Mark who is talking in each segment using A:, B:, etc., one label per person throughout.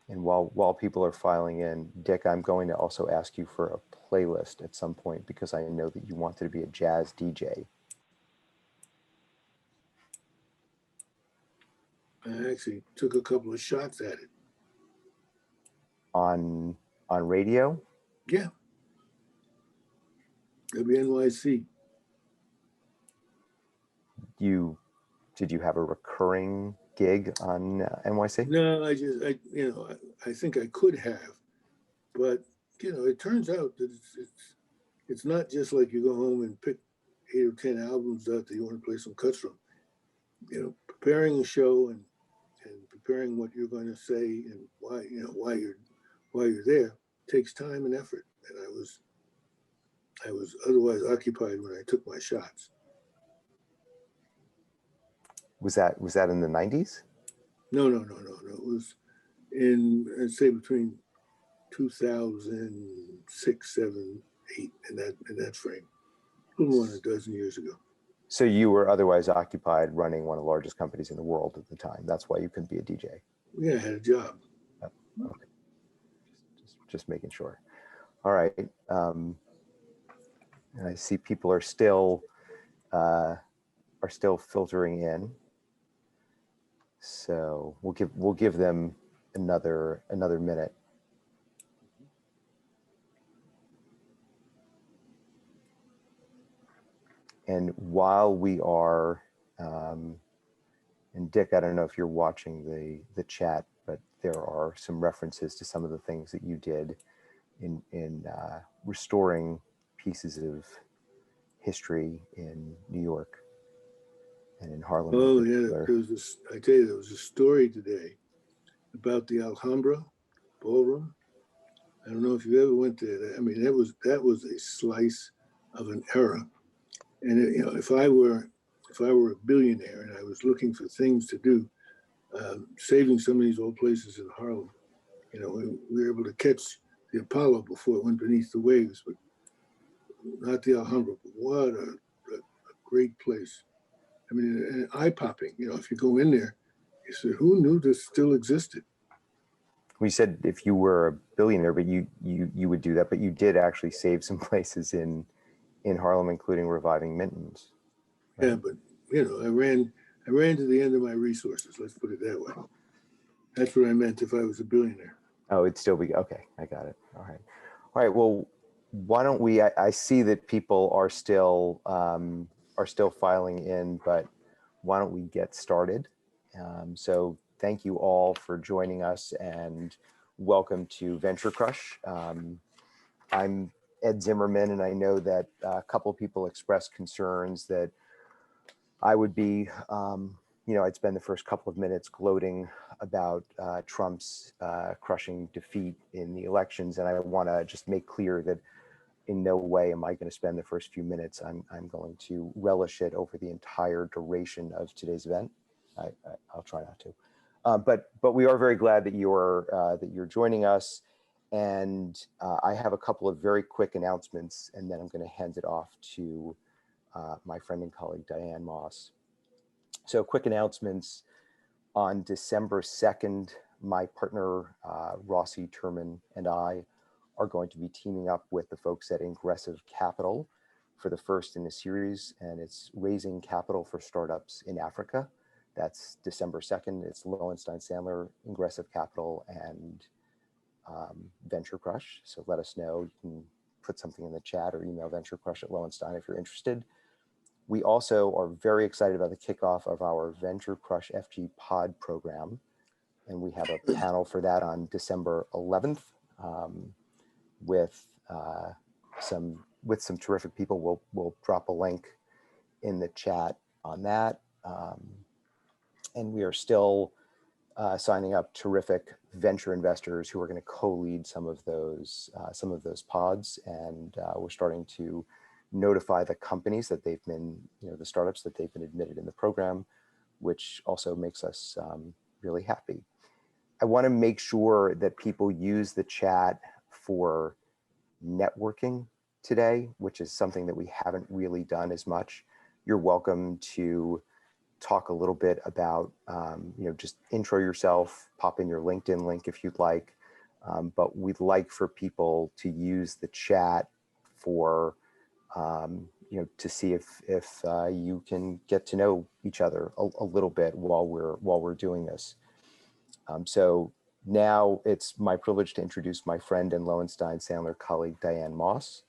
A: And while people are filing in, Dick, I'm going to also ask you for a playlist at some point because I know that you wanted to be a jazz DJ.
B: I actually took a couple of shots at it.
A: On radio?
B: Yeah. WNYC.
A: Did you have a recurring gig on NYC?
B: No, I think I could have, but it turns out that it's not just like you go home and pick 8 or 10 albums out that you want to play some cuts from. Preparing a show and preparing what you're going to say and why you're there takes time and effort. And I was otherwise occupied when I took my shots.
A: Was that in the 90s?
B: No. It was I'd say between 2006, 7, 8, in that frame, a little more than a dozen years ago.
A: So you were otherwise occupied running one of the largest companies in the world at the time. That's why you couldn't be a DJ.
B: Yeah, I had a job.
A: Oh, okay. Just making sure. All right. And I see people are still filtering in. So we'll give them another minute. And while we are, and Dick, I don't know if you're watching the chat, but there are some references to some of the things that you did in restoring pieces of history in New York and in Harlem.
B: Oh yeah, there was a story today about the Alhambra ballroom. I don't know if you ever went there. I mean, that was a slice of an era. And if I were a billionaire and I was looking for things to do, saving some of these old places in Harlem, we were able to catch the Apollo before it went beneath the waves, but not the Alhambra. But what a great place! I mean, and eye-popping. If you go in there, you say, "Who knew this still existed?"
A: We said if you were a billionaire, but you would do that, but you did actually save some places in Harlem, including reviving Minton's.
B: Right? Yeah, but I ran to the end of my resources. Let's put it that way. That's what I meant if I was a billionaire.
A: Oh, it'd still be okay. I got it. All right. Well, why don't we? I see that people are still filing in, but why don't we get started? So thank you all for joining us and welcome to VentureCrush. I'm Ed Zimmerman, and I know that a couple of people expressed concerns that I would be, I'd spend the first couple of minutes gloating about Trump's crushing defeat in the elections, and I want to just make clear that in no way am I going to spend the first few minutes. I'm going to relish it over the entire duration of today's event. I'll try not to, but we are very glad that you're joining us. And I have a couple of very quick announcements, and then I'm going to hand it off to my friend and colleague, Diane Moss. So quick announcements. On December 2nd, my partner, Rossi Turman, and I are going to be teaming up with the folks at Ingressive Capital for the first in a series, and it's raising capital for startups in Africa. That's December 2nd. It's Lowenstein, Sandler, Ingressive Capital, and VentureCrush. So let us know. You can put something in the chat or email VentureCrush@Lowenstein if you're interested. We also are very excited about the kickoff of our VentureCrush FG Pod program. And we have a panel for that on December 11th with some terrific people. We'll drop a link in the chat on that. And we are still signing up terrific venture investors who are going to co-lead some of those pods, and we're starting to notify the companies that they've been, the startups that they've been admitted in the program, which also makes us really happy. I want to make sure that people use the chat for networking today, which is something that we haven't really done as much. You're welcome to talk a little bit about, just intro yourself, pop in your LinkedIn link if you'd like. But we'd like for people to use the chat for, to see if you can get to know each other a little bit while we're doing this. So now it's my privilege to introduce my friend and Lowenstein Sandler colleague, Diane Moss.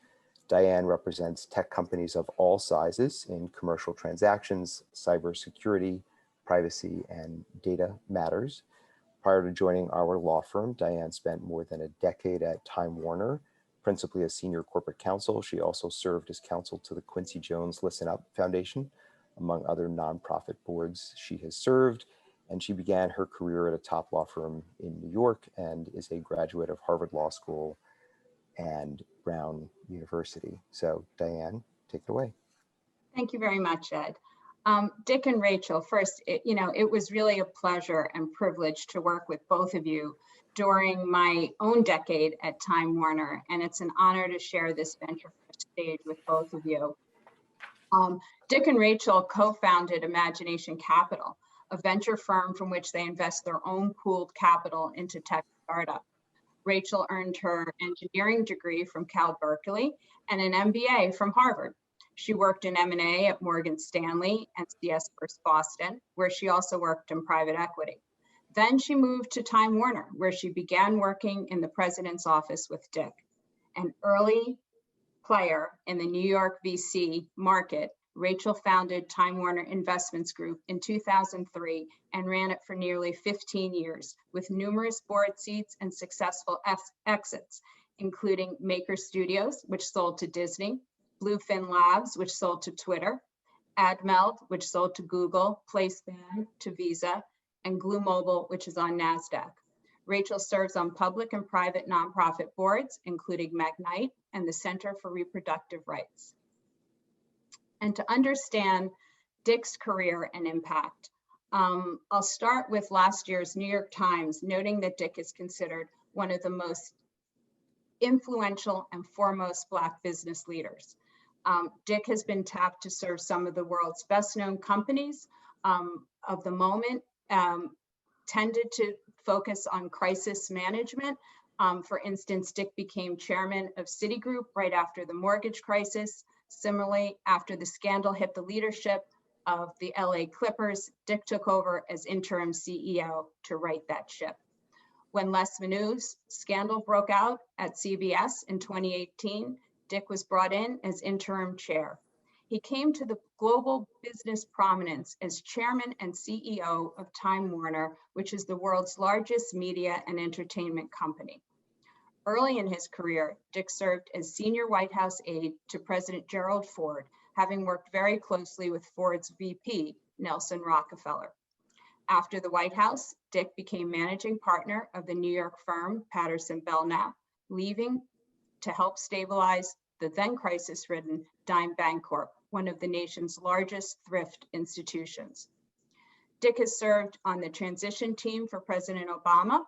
A: Diane represents tech companies of all sizes in commercial transactions, cybersecurity, privacy, and data matters. Prior to joining our law firm, Diane spent more than a decade at Time Warner, principally as senior corporate counsel. She also served as counsel to the Quincy Jones Listen Up Foundation, among other nonprofit boards she has served. And she began her career at a top law firm in New York and is a graduate of Harvard Law School and Brown University. So Diane, take it away.
C: Thank you very much, Ed. Dick and Rachel, first, it was really a pleasure and privilege to work with both of you during my own decade at Time Warner, and it's an honor to share this VentureCrush stage with both of you. Dick and Rachel co-founded Imagination Capital, a venture firm from which they invest their own pooled capital into tech startups. Rachel earned her engineering degree from Cal Berkeley and an MBA from Harvard. She worked in M&A at Morgan Stanley and CS First Boston, where she also worked in private equity. Then she moved to Time Warner, where she began working in the president's office with Dick. An early player in the New York VC market, Rachel founded Time Warner Investments Group in 2003 and ran it for nearly 15 years with numerous board seats and successful exits, including Maker Studios, which sold to Disney, Bluefin Labs, which sold to Twitter, AdMeld, which sold to Google, PlaceBand to Visa, and Glue Mobile, which is on NASDAQ. Rachel serves on public and private nonprofit boards, including Magnite and the Center for Reproductive Rights. And to understand Dick's career and impact, I'll start with last year's New York Times, noting that Dick is considered one of the most influential and foremost Black business leaders. Dick has been tapped to serve some of the world's best known companies of the moment, tended to focus on crisis management. For instance, Dick became chairman of Citigroup right after the mortgage crisis. Similarly, after the scandal hit the leadership of the LA Clippers, Dick took over as interim CEO to right that ship. When Les Manou's scandal broke out at CBS in 2018, Dick was brought in as interim chair. He came to the global business prominence as chairman and CEO of Time Warner, which is the world's largest media and entertainment company. Early in his career, Dick served as senior White House aide to President Gerald Ford, having worked very closely with Ford's VP, Nelson Rockefeller. After the White House, Dick became managing partner of the New York firm Patterson Belknap, leaving to help stabilize the then crisis-ridden Dime Bancorp, one of the nation's largest thrift institutions. Dick has served on the transition team for President Obama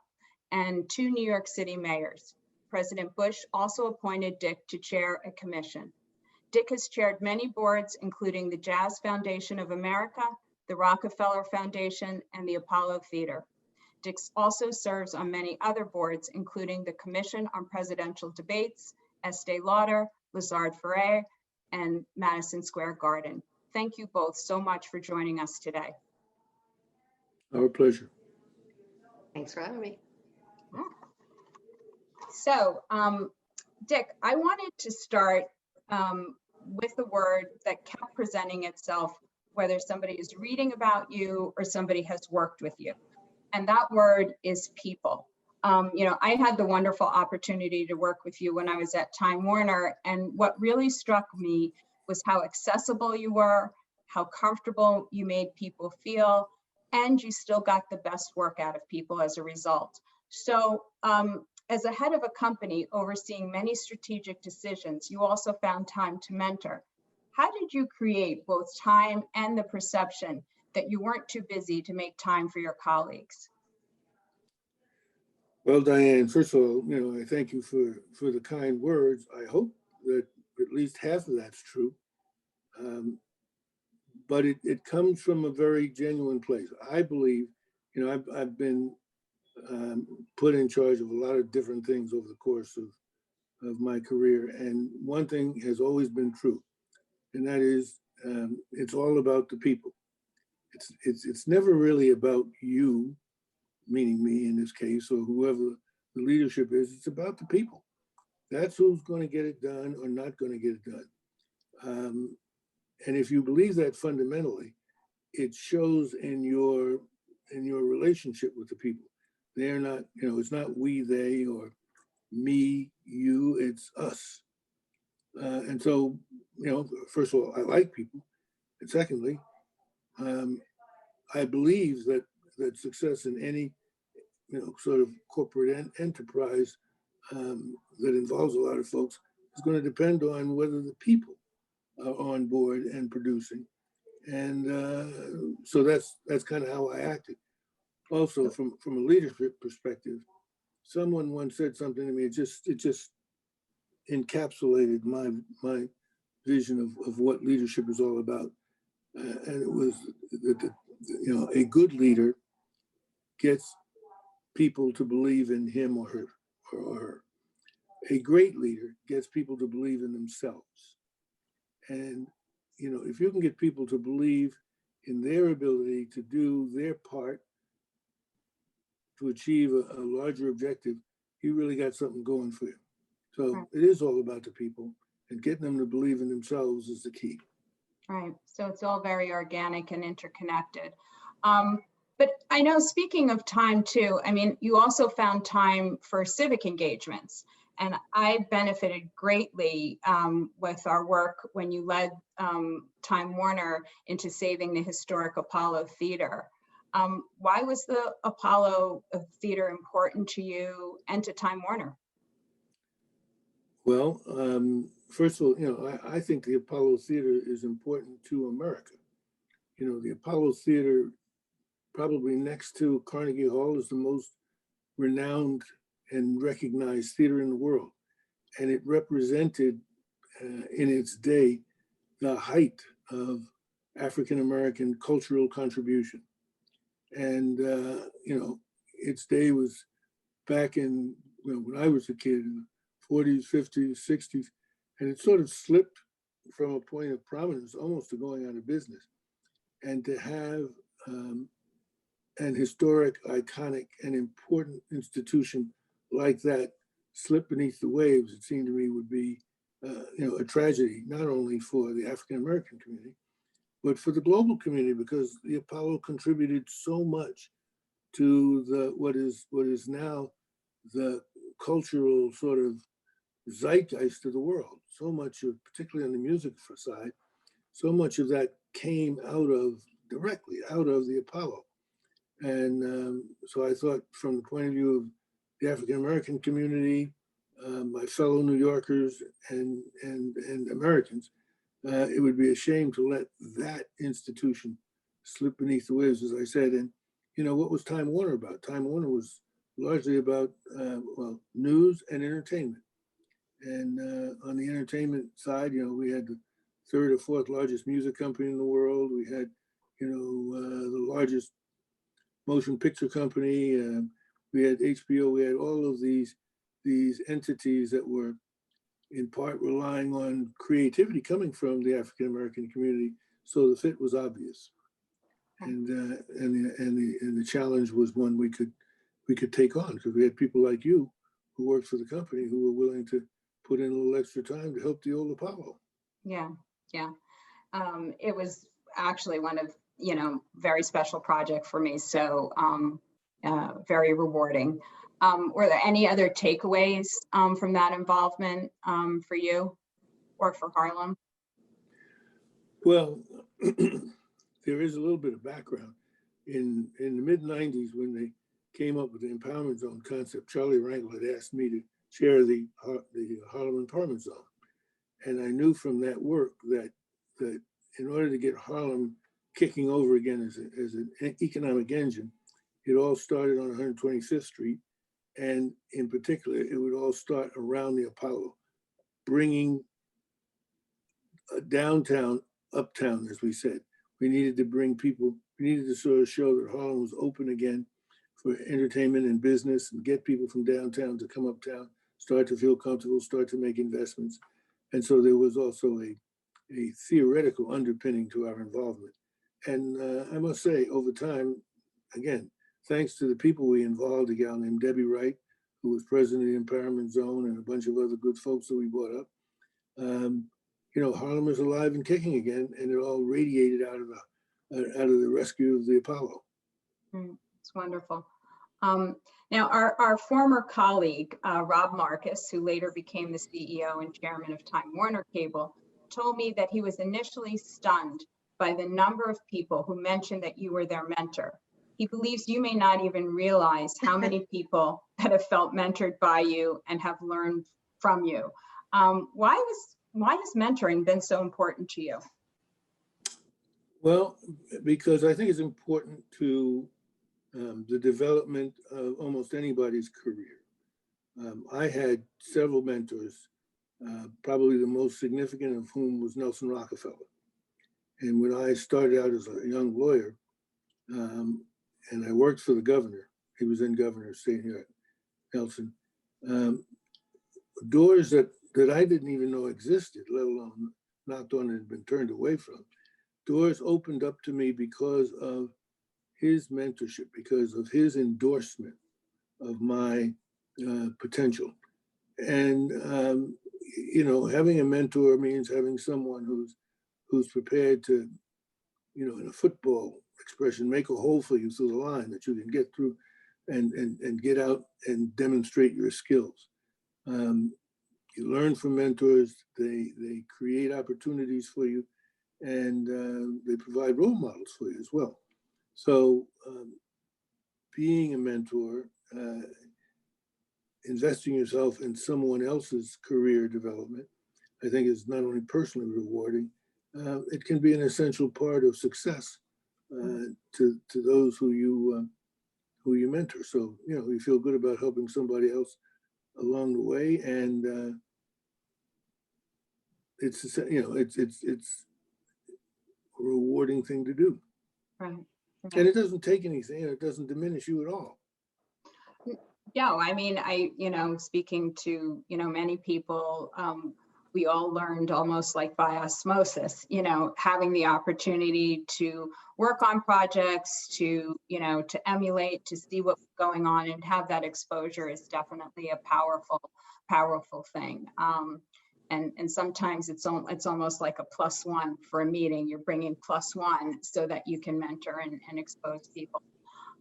C: and 2 New York City mayors. President Bush also appointed Dick to chair a commission. Dick has chaired many boards, including the Jazz Foundation of America, the Rockefeller Foundation, and the Apollo Theater. Dick also serves on many other boards, including the Commission on Presidential Debates, Estee Lauder, Lazard Frères, and Madison Square Garden. Thank you both so much for joining us today.
B: Our pleasure.
D: Thanks for having me.
C: So, Dick, I wanted to start with a word that kept presenting itself, whether somebody is reading about you or somebody has worked with you. And that word is people. I had the wonderful opportunity to work with you when I was at Time Warner. And what really struck me was how accessible you were, how comfortable you made people feel, and you still got the best work out of people as a result. So as a head of a company overseeing many strategic decisions, you also found time to mentor. How did you create both time and the perception that you weren't too busy to make time for your colleagues?
B: Well, Diane, first of all, I thank you for the kind words. I hope that at least half of that's true. but it comes from a very genuine place. I believe, I've been put in charge of a lot of different things over the course of my career. And one thing has always been true, and that is it's all about the people. It's never really about you, meaning me in this case, or whoever the leadership is. It's about the people. That's who's going to get it done or not going to get it done. And if you believe that fundamentally, it shows in your relationship with the people. They're not, it's not we, they, or me, you, it's us. And so, first of all, I like people. And secondly, I believe that success in any, sort of corporate enterprise that involves a lot of folks is going to depend on whether the people are on board and producing. And so that's kind of how I acted. Also, from a leadership perspective, someone once said something to me. It just encapsulated my vision of what leadership is all about. And it was that a good leader gets people to believe in him or her. A great leader gets people to believe in themselves. And if you can get people to believe in their ability to do their part to achieve a larger objective, you really got something going for you. So
C: Right.
B: It is all about the people, and getting them to believe in themselves is the key.
C: Right. So it's all very organic and interconnected. But I know, speaking of time too, I mean, you also found time for civic engagements. And I benefited greatly with our work when you led Time Warner into saving the historic Apollo Theater. Why was the Apollo Theater important to you and to Time Warner?
B: Well, first of all, I think the Apollo Theater is important to America. The Apollo Theater, probably next to Carnegie Hall, is the most renowned and recognized theater in the world. And it represented, in its day, the height of African-American cultural contribution. And, its day was back in, when I was a kid, in the 40s, 50s, 60s, and it sort of slipped from a point of prominence almost to going out of business. And to have an historic, iconic, and important institution like that slip beneath the waves, it seemed to me would be, a tragedy, not only for the African-American community, but for the global community, because the Apollo contributed so much to what is now the cultural sort of zeitgeist of the world. So much of, particularly on the music side, so much of that came directly out of the Apollo. And so I thought, from the point of view of the African-American community, my fellow New Yorkers and Americans, it would be a shame to let that institution slip beneath the waves, as I said. And, what was Time Warner about? Time Warner was largely about, news and entertainment. And on the entertainment side, we had the third or fourth largest music company in the world. We had, the largest motion picture company. We had HBO. We had all of these entities that were in part relying on creativity coming from the African-American community. So the fit was obvious. And the challenge was one we could take on, because we had people like you who worked for the company who were willing to put in a little extra time to help the old Apollo.
C: Yeah. It was actually one of, very special project for me. So very rewarding. Were there any other takeaways from that involvement for you or for Harlem?
B: Well, there is a little bit of background. In the mid-90s, when they came up with the empowerment zone concept, Charlie Rangel had asked me to chair the Harlem Empowerment Zone. And I knew from that work that in order to get Harlem kicking over again as an economic engine, it all started on 125th Street. And in particular, it would all start around the Apollo, bringing downtown, uptown, as we said, We needed to bring people, we needed to sort of show that Harlem was open again for entertainment and business and get people from downtown to come uptown, start to feel comfortable, start to make investments. And so there was also a theoretical underpinning to our involvement. And I must say, over time, again, thanks to the people we involved, a gal named Debbie Wright, who was president of the Empowerment Zone, and a bunch of other good folks that we brought up, Harlem is alive and kicking again, and it all radiated out of the rescue of the Apollo.
C: It's wonderful. Now, our former colleague, Rob Marcus, who later became the CEO and chairman of Time Warner Cable, told me that he was initially stunned by the number of people who mentioned that you were their mentor. He believes you may not even realize how many people that have felt mentored by you and have learned from you. Why has mentoring been so important to you?
B: Well, because I think it's important to the development of almost anybody's career. I had several mentors, probably the most significant of whom was Nelson Rockefeller. And when I started out as a young lawyer, and I worked for the governor, he was then governor staying here at Nelson, doors that I didn't even know existed, let alone knocked on and been turned away from, doors opened up to me because of his mentorship, because of his endorsement of my potential. And, having a mentor means having someone who's prepared to, in a football expression, make a hole for you through the line that you can get through and get out and demonstrate your skills. You learn from mentors, they create opportunities for you, and they provide role models for you as well. So being a mentor, investing yourself in someone else's career development, I think is not only personally rewarding, it can be an essential part of success to those who you mentor. So, you feel good about helping somebody else along the way, and it's a rewarding thing to do.
C: Right.
B: And it doesn't take anything, it doesn't diminish you at all.
C: No, I mean, speaking to, many people, we all learned almost like by osmosis, having the opportunity to work on projects, to emulate, to see what's going on and have that exposure is definitely a powerful thing. And sometimes it's almost like a +1 for a meeting. You're bringing +1 so that you can mentor and expose people.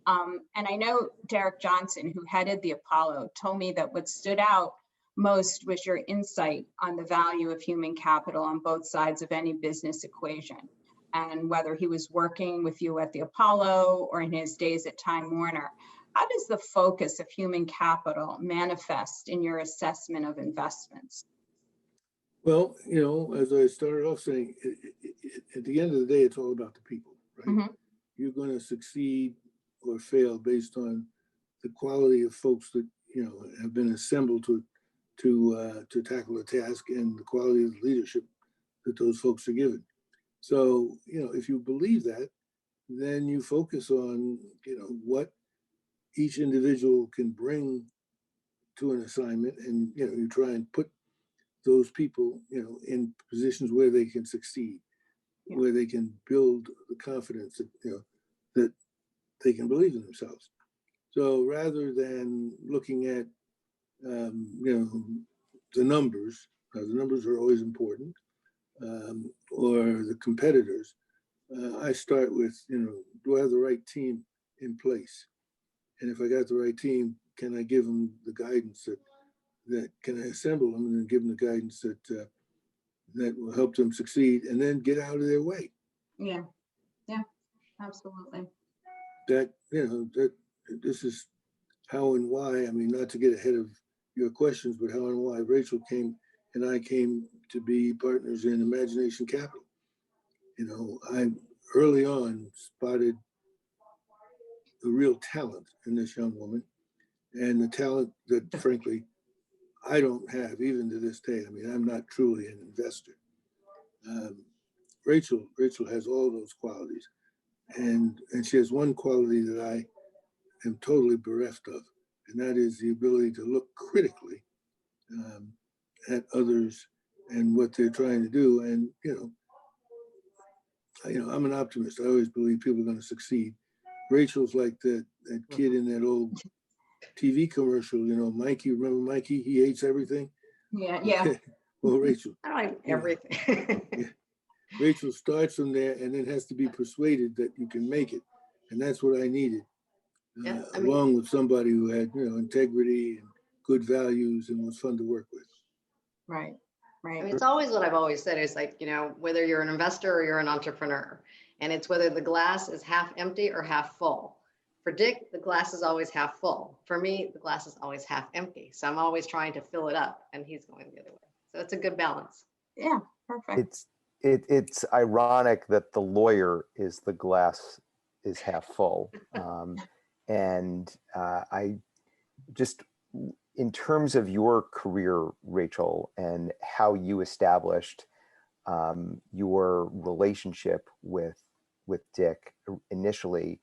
C: And I know Derek Johnson, who headed the Apollo, told me that what stood out most was your insight on the value of human capital on both sides of any business equation. And whether he was working with you at the Apollo or in his days at Time Warner, how does the focus of human capital manifest in your assessment of investments?
B: Well, as I started off saying, at the end of the day, it's all about the people, right? Mm-hmm. You're going to succeed or fail based on the quality of folks that have been assembled to tackle a task, and the quality of the leadership that those folks are given. So if you believe that, then you focus on what each individual can bring to an assignment, and you try and put those people in positions where they can succeed, where they can build the confidence that that they can believe in themselves. So rather than looking at the numbers are always important, or the competitors, I start with do I have the right team in place? And if I got the right team, can I give them the guidance that can I assemble them and then give them the guidance that will help them succeed, and then get out of their way?
C: Yeah, absolutely.
B: That this is how and why. I mean, not to get ahead of your questions, but how and why Rachel and I came to be partners in Imagination Capital. I early on spotted the real talent in this young woman, and the talent that, frankly, I don't have even to this day. I mean, I'm not truly an investor. Rachel has all those qualities, and she has one quality that I am totally bereft of, and that is the ability to look critically at others and what they're trying to do. And I'm an optimist. I always believe people are going to succeed. Rachel's like that kid in that old TV commercial, Mikey. Remember Mikey? He hates everything.
C: Yeah.
B: Okay. Well, Rachel.
D: I don't like everything.
B: Yeah. Rachel starts from there and then has to be persuaded that you can make it, and that's what I needed.
D: Yeah,
B: along with somebody who had integrity and good values and was fun to work with.
C: Right.
D: I mean, it's always what I've always said is like, whether you're an investor or you're an entrepreneur, and it's whether the glass is half empty or half full. For Dick, the glass is always half full. For me, the glass is always half empty. So I'm always trying to fill it up, and he's going the other way. So it's a good balance.
C: Yeah, perfect.
A: It's ironic that the lawyer is the glass is half full. And I just, in terms of your career, Rachel, and how you established your relationship with Dick initially,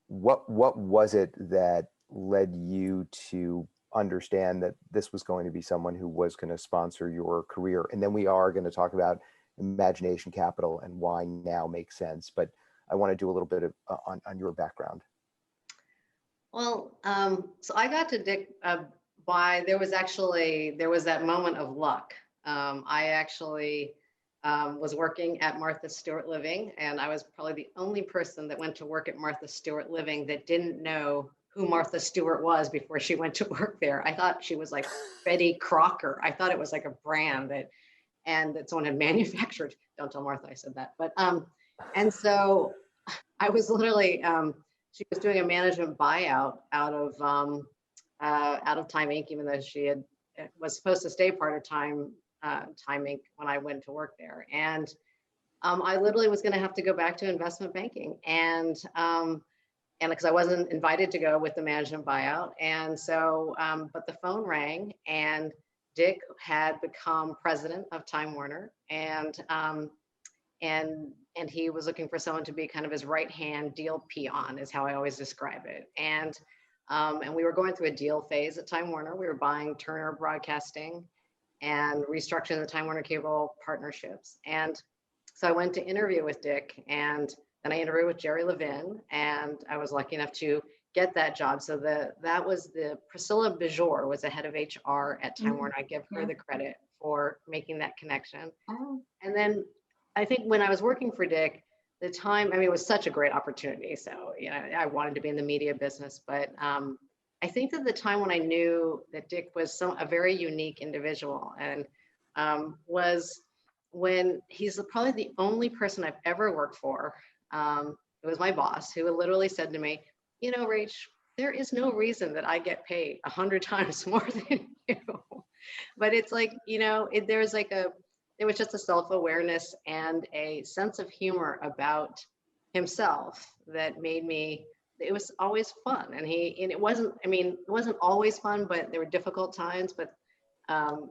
A: what was it that led you to understand that this was going to be someone who was going to sponsor your career? And then we are going to talk about imagination capital and why now makes sense. But I want to do a little bit of on your background.
D: Well, so I got to Dick there was that moment of luck. I actually was working at Martha Stewart Living, and I was probably the only person that went to work at Martha Stewart Living that didn't know who Martha Stewart was before she went to work there. I thought she was like Betty Crocker. I thought it was like a brand that someone had manufactured. Don't tell Martha I said that. But and so I was literally she was doing a management buyout out of Time Inc., even though she was supposed to stay part of Time Inc. when I went to work there. And I literally was going to have to go back to investment banking, and because I wasn't invited to go with the management buyout. And so, but the phone rang, and Dick had become president of Time Warner, and he was looking for someone to be kind of his right-hand deal peon, is how I always describe it. And we were going through a deal phase at Time Warner. We were buying Turner Broadcasting and restructuring the Time Warner Cable partnerships. And so I went to interview with Dick, and then I interviewed with Jerry Levin, and I was lucky enough to get that job. So that was Priscilla Bajor was the head of HR at Time Warner. I give her the credit for making that connection.
C: Oh.
D: And then I think when I was working for Dick, it was such a great opportunity. So, I wanted to be in the media business, but I think that the time when I knew that Dick was a very unique individual, and was when he's probably the only person I've ever worked for. It was my boss who literally said to me, Rach, there is no reason that I get paid 100 times more than you. But it's like, there was just a self-awareness and a sense of humor about himself that made it was always fun. And it wasn't always fun, but there were difficult times. But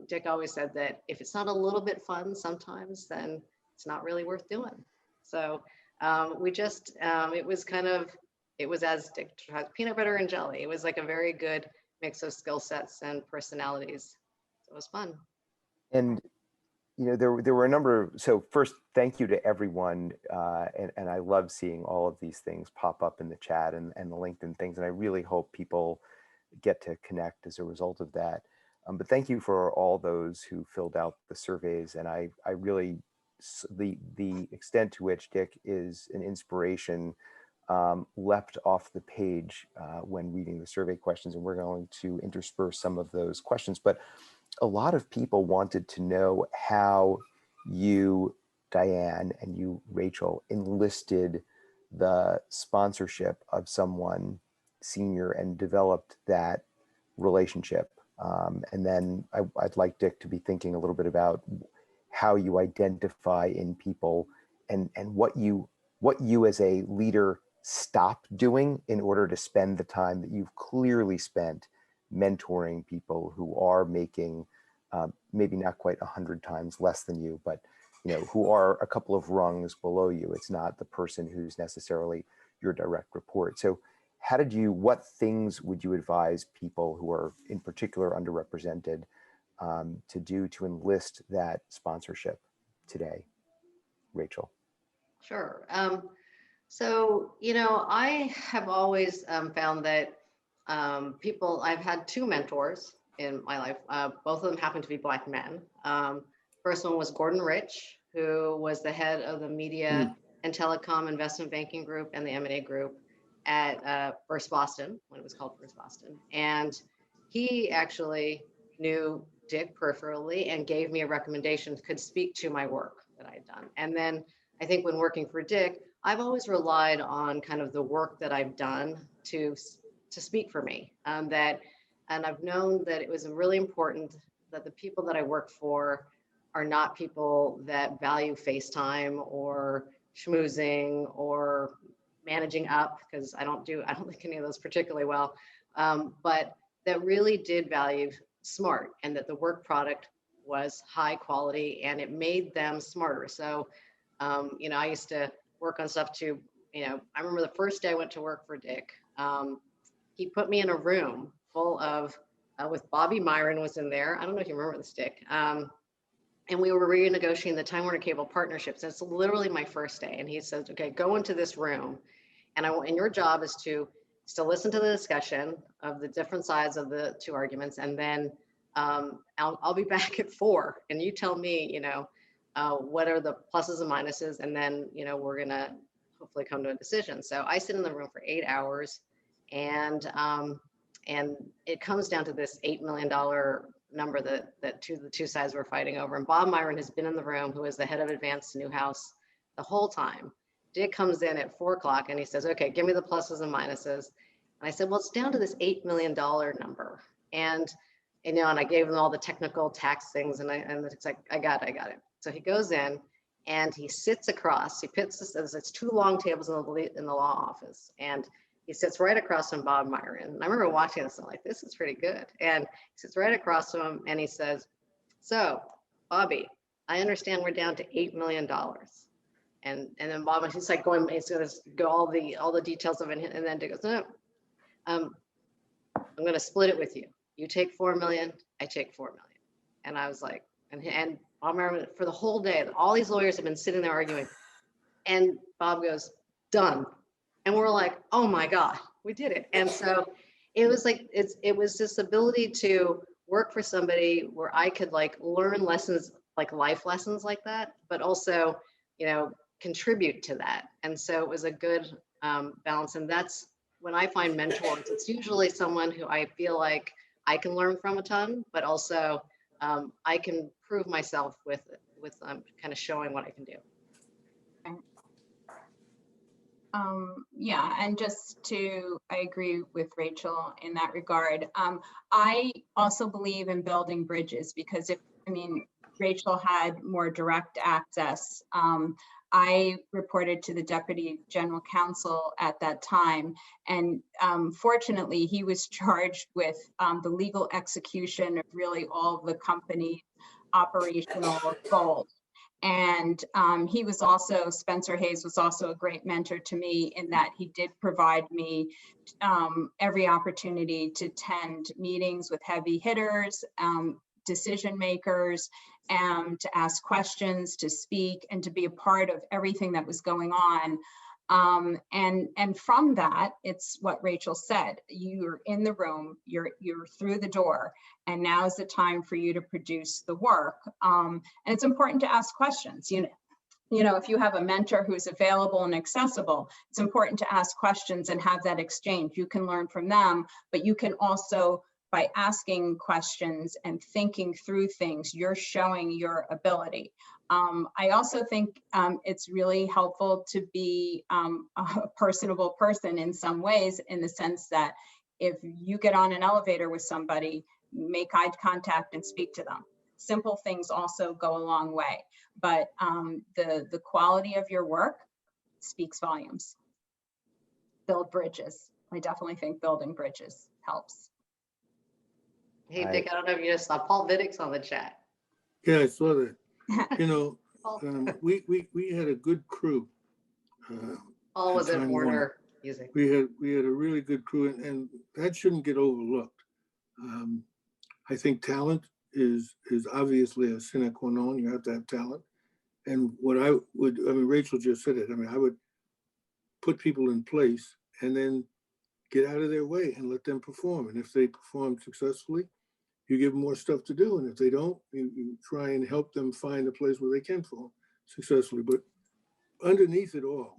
D: Dick always said that if it's not a little bit fun sometimes, then it's not really worth doing. So it was as Dick has peanut butter and jelly. It was like a very good mix of skill sets and personalities. So it was fun.
A: And there were a number so first, thank you to everyone. And I love seeing all of these things pop up in the chat and the LinkedIn things. And I really hope people get to connect as a result of that. But thank you for all those who filled out the surveys. And I really, the extent to which Dick is an inspiration leapt off the page when reading the survey questions. And we're going to intersperse some of those questions. But a lot of people wanted to know how you, Diane, and you, Rachel, enlisted the sponsorship of someone senior and developed that relationship. And then I'd like Dick to be thinking a little bit about how you identify in people and what you as a leader stop doing in order to spend the time that you've clearly spent mentoring people who are making maybe not quite 100 times less than you, but who are a couple of rungs below you. It's not the person who's necessarily your direct report. So what things would you advise people who are in particular underrepresented to do to enlist that sponsorship today? Rachel.
D: Sure. So, I have always found that I've had two mentors in my life. Both of them happen to be Black men. First one was Gordon Rich, who was the head of the media and telecom investment banking group and the M&A group at First Boston, when it was called First Boston. And he actually knew Dick peripherally and gave me a recommendation, could speak to my work that I had done. And then I think when working for Dick, I've always relied on kind of the work that I've done to speak for me. And I've known that it was really important that the people that I work for are not people that value FaceTime or schmoozing or managing up, because I don't think any of those particularly well, but that really did value smart, and that the work product was high quality and it made them smarter. So, I used to work on stuff too. I remember the first day I went to work for Dick, he put me in a room full of, with Bobby Myron was in there. I don't know if you remember this, Dick. And we were renegotiating the Time Warner Cable partnerships. And it's literally my first day. And he says, okay, go into this room. And your job is to listen to the discussion of the different sides of the two arguments. And then I'll be back at 4. And you tell me, what are the pluses and minuses. And then, we're going to hopefully come to a decision. So I sit in the room for 8 hours. And it comes down to this $8 million number that the two sides were fighting over. And Bob Myron has been in the room, who is the head of Advanced Newhouse, the whole time. Dick comes in at 4 o'clock and he says, okay, give me the pluses and minuses. And I said, well, it's down to this $8 million number. And I gave him all the technical tax things, and it's like, I got it. So he goes in and he sits across, it's 2 long tables in the law office. And he sits right across from Bob Myron. And I remember watching this and I'm like, this is pretty good. And he sits right across from him and he says, so Bobby, I understand we're down to $8 million. And then Bob, he's like he's going to go all the details of it. And then Dick goes, no, I'm going to split it with you. You take 4 million, I take 4 million. And I was like, and Bob Myron, for the whole day, all these lawyers have been sitting there arguing. And Bob goes, done. And we're like, oh my God, we did it. And so it was like, it was this ability to work for somebody where I could learn lessons, like life lessons like that, but also, contribute to that. And so it was a good balance. And that's when I find mentors, it's usually someone who I feel like I can learn from a ton, but also I can prove myself with kind of showing what I can do.
C: Yeah, and I agree with Rachel in that regard. I also believe in building bridges, because Rachel had more direct access. I reported to the Deputy General Counsel at that time, and fortunately, he was charged with the legal execution of really all of the company's operational goals. And Spencer Hayes was also a great mentor to me, in that he did provide me every opportunity to attend meetings with heavy hitters, decision makers, and to ask questions, to speak, and to be a part of everything that was going on. And from that, it's what Rachel said. You're in the room, you're through the door, and now is the time for you to produce the work. And it's important to ask questions. If you have a mentor who's available and accessible, it's important to ask questions and have that exchange. You can learn from them, but you can also, by asking questions and thinking through things, you're showing your ability. I also think it's really helpful to be a personable person in some ways, in the sense that if you get on an elevator with somebody, make eye contact and speak to them. Simple things also go a long way, but the quality of your work speaks volumes. Build bridges. I definitely think building bridges helps.
D: Hey, Dick, I don't know if you just saw Paul Viddick's on the chat.
B: Yeah, I saw that.
D: Paul?
B: We had a good crew.
D: Paul was at
B: Time
D: Warner Music.
B: We had a really good crew, and that shouldn't get overlooked. I think talent is obviously a sine qua non. You have to have talent. And what I mean, Rachel just said it. I mean, I would put people in place and then get out of their way and let them perform. And if they perform successfully, you give them more stuff to do. And if they don't, you try and help them find a place where they can perform successfully. But underneath it all,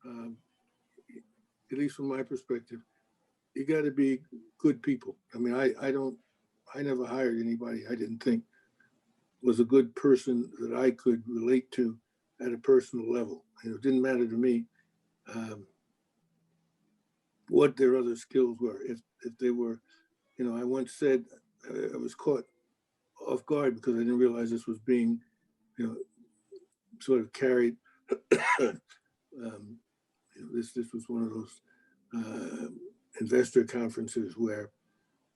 B: at least from my perspective, you got to be good people. I mean, I never hired anybody I didn't think was a good person that I could relate to at a personal level. And it didn't matter to me what their other skills were. If they were, I once said, I was caught off guard because I didn't realize this was being, sort of carried. This was one of those investor conferences where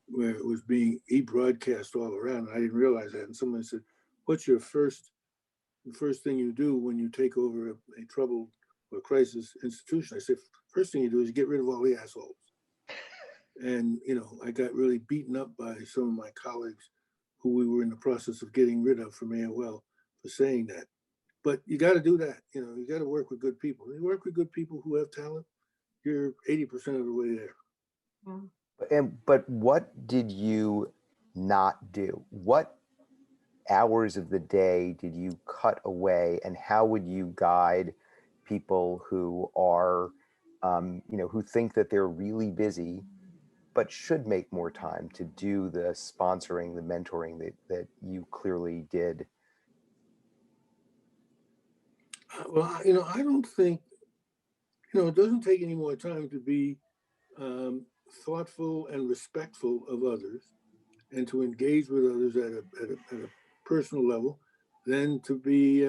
B: it was being e-broadcast all around. I didn't realize that. And someone said, what's the first thing you do when you take over a troubled or crisis institution? I said, first thing you do is you get rid of all the assholes. And, I got really beaten up by some of my colleagues who we were in the process of getting rid of from AOL for saying that. But you got to do that. You got to work with good people. When you work with good people who have talent, you're 80% of the way there.
C: Yeah.
A: But what did you not do? What hours of the day did you cut away, and how would you guide people who are, who think that they're really busy, but should make more time to do the sponsoring, the mentoring that you clearly did?
B: Well, I don't think, it doesn't take any more time to be thoughtful and respectful of others and to engage with others at a personal level than to be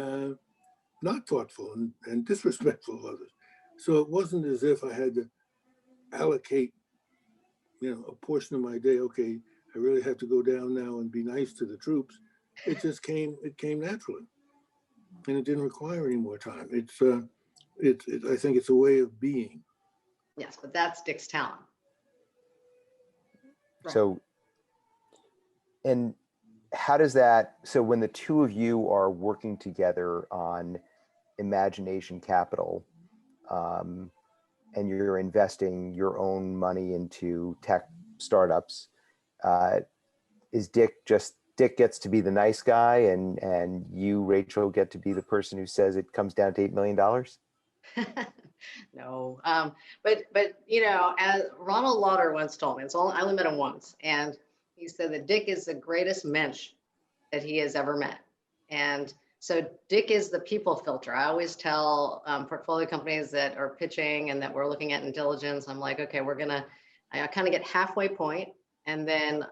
B: not thoughtful and disrespectful of others. So it wasn't as if I had to allocate, a portion of my day. Okay, I really have to go down now and be nice to the troops. It just came naturally, and it didn't require any more time. I think it's a way of being.
D: Yes, but that's Dick's talent.
C: Right.
A: So, and how does that, so when the two of you are working together on Imagination Capital, and you're investing your own money into tech startups, is Dick gets to be the nice guy, and you, Rachel, get to be the person who says it comes down to $8 million?
D: No, but as Ronald Lauder once told me, I only met him once, and he said that Dick is the greatest mensch that he has ever met. And so Dick is the people filter. I always tell portfolio companies that are pitching and that we're looking at in diligence, I'm like, okay, I kind of get halfway point, and then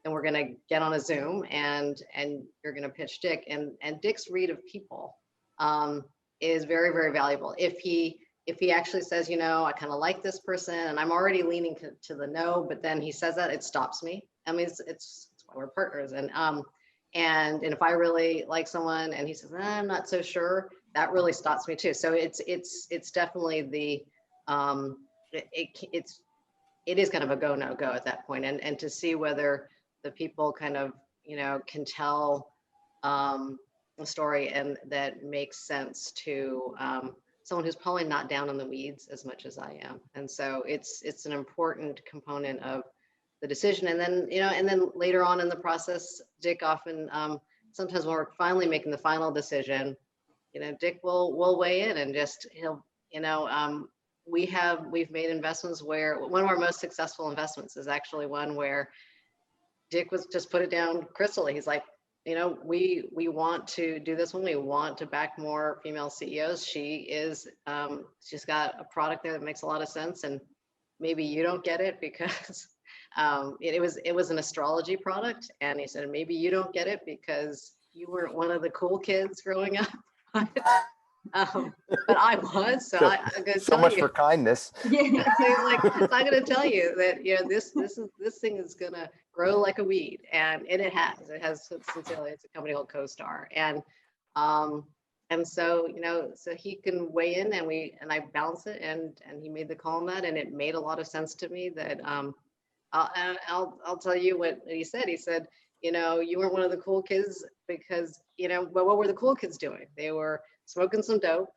D: we're gonna get on a Zoom and you're gonna pitch Dick. And Dick's read of people is very, very valuable. If he actually says, I kind of like this person and I'm already leaning to the no, but then he says that, it stops me. I mean, it's why we're partners. And if I really like someone and he says, I'm not so sure, that really stops me too. So it's definitely it is kind of a go, no go at that point. And to see whether the people kind of, can tell a story and that makes sense to someone who's probably not down in the weeds as much as I am. And so it's an important component of the decision. And then, and then later on in the process, Dick often, sometimes when we're finally making the final decision, Dick will weigh in and we've made investments where one of our most successful investments is actually one where Dick was just put it down crystally. He's like, we want to do this one. We want to back more female CEOs. She's got a product there that makes a lot of sense. And maybe you don't get it because it was an astrology product. And he said, maybe you don't get it because you weren't one of the cool kids growing up. But I was, so I'm going to tell
A: so much
D: you.
A: For kindness.
C: Yeah.
D: So he's like, I'm going to tell you that this thing is going to grow like a weed, and it has. Sincerely, it's a company called CoStar, and And so, so he can weigh in, and I balance it, and he made the call on that, and it made a lot of sense to me that, I'll tell you what he said. He said, you weren't one of the cool kids because, but what were the cool kids doing? They were smoking some dope.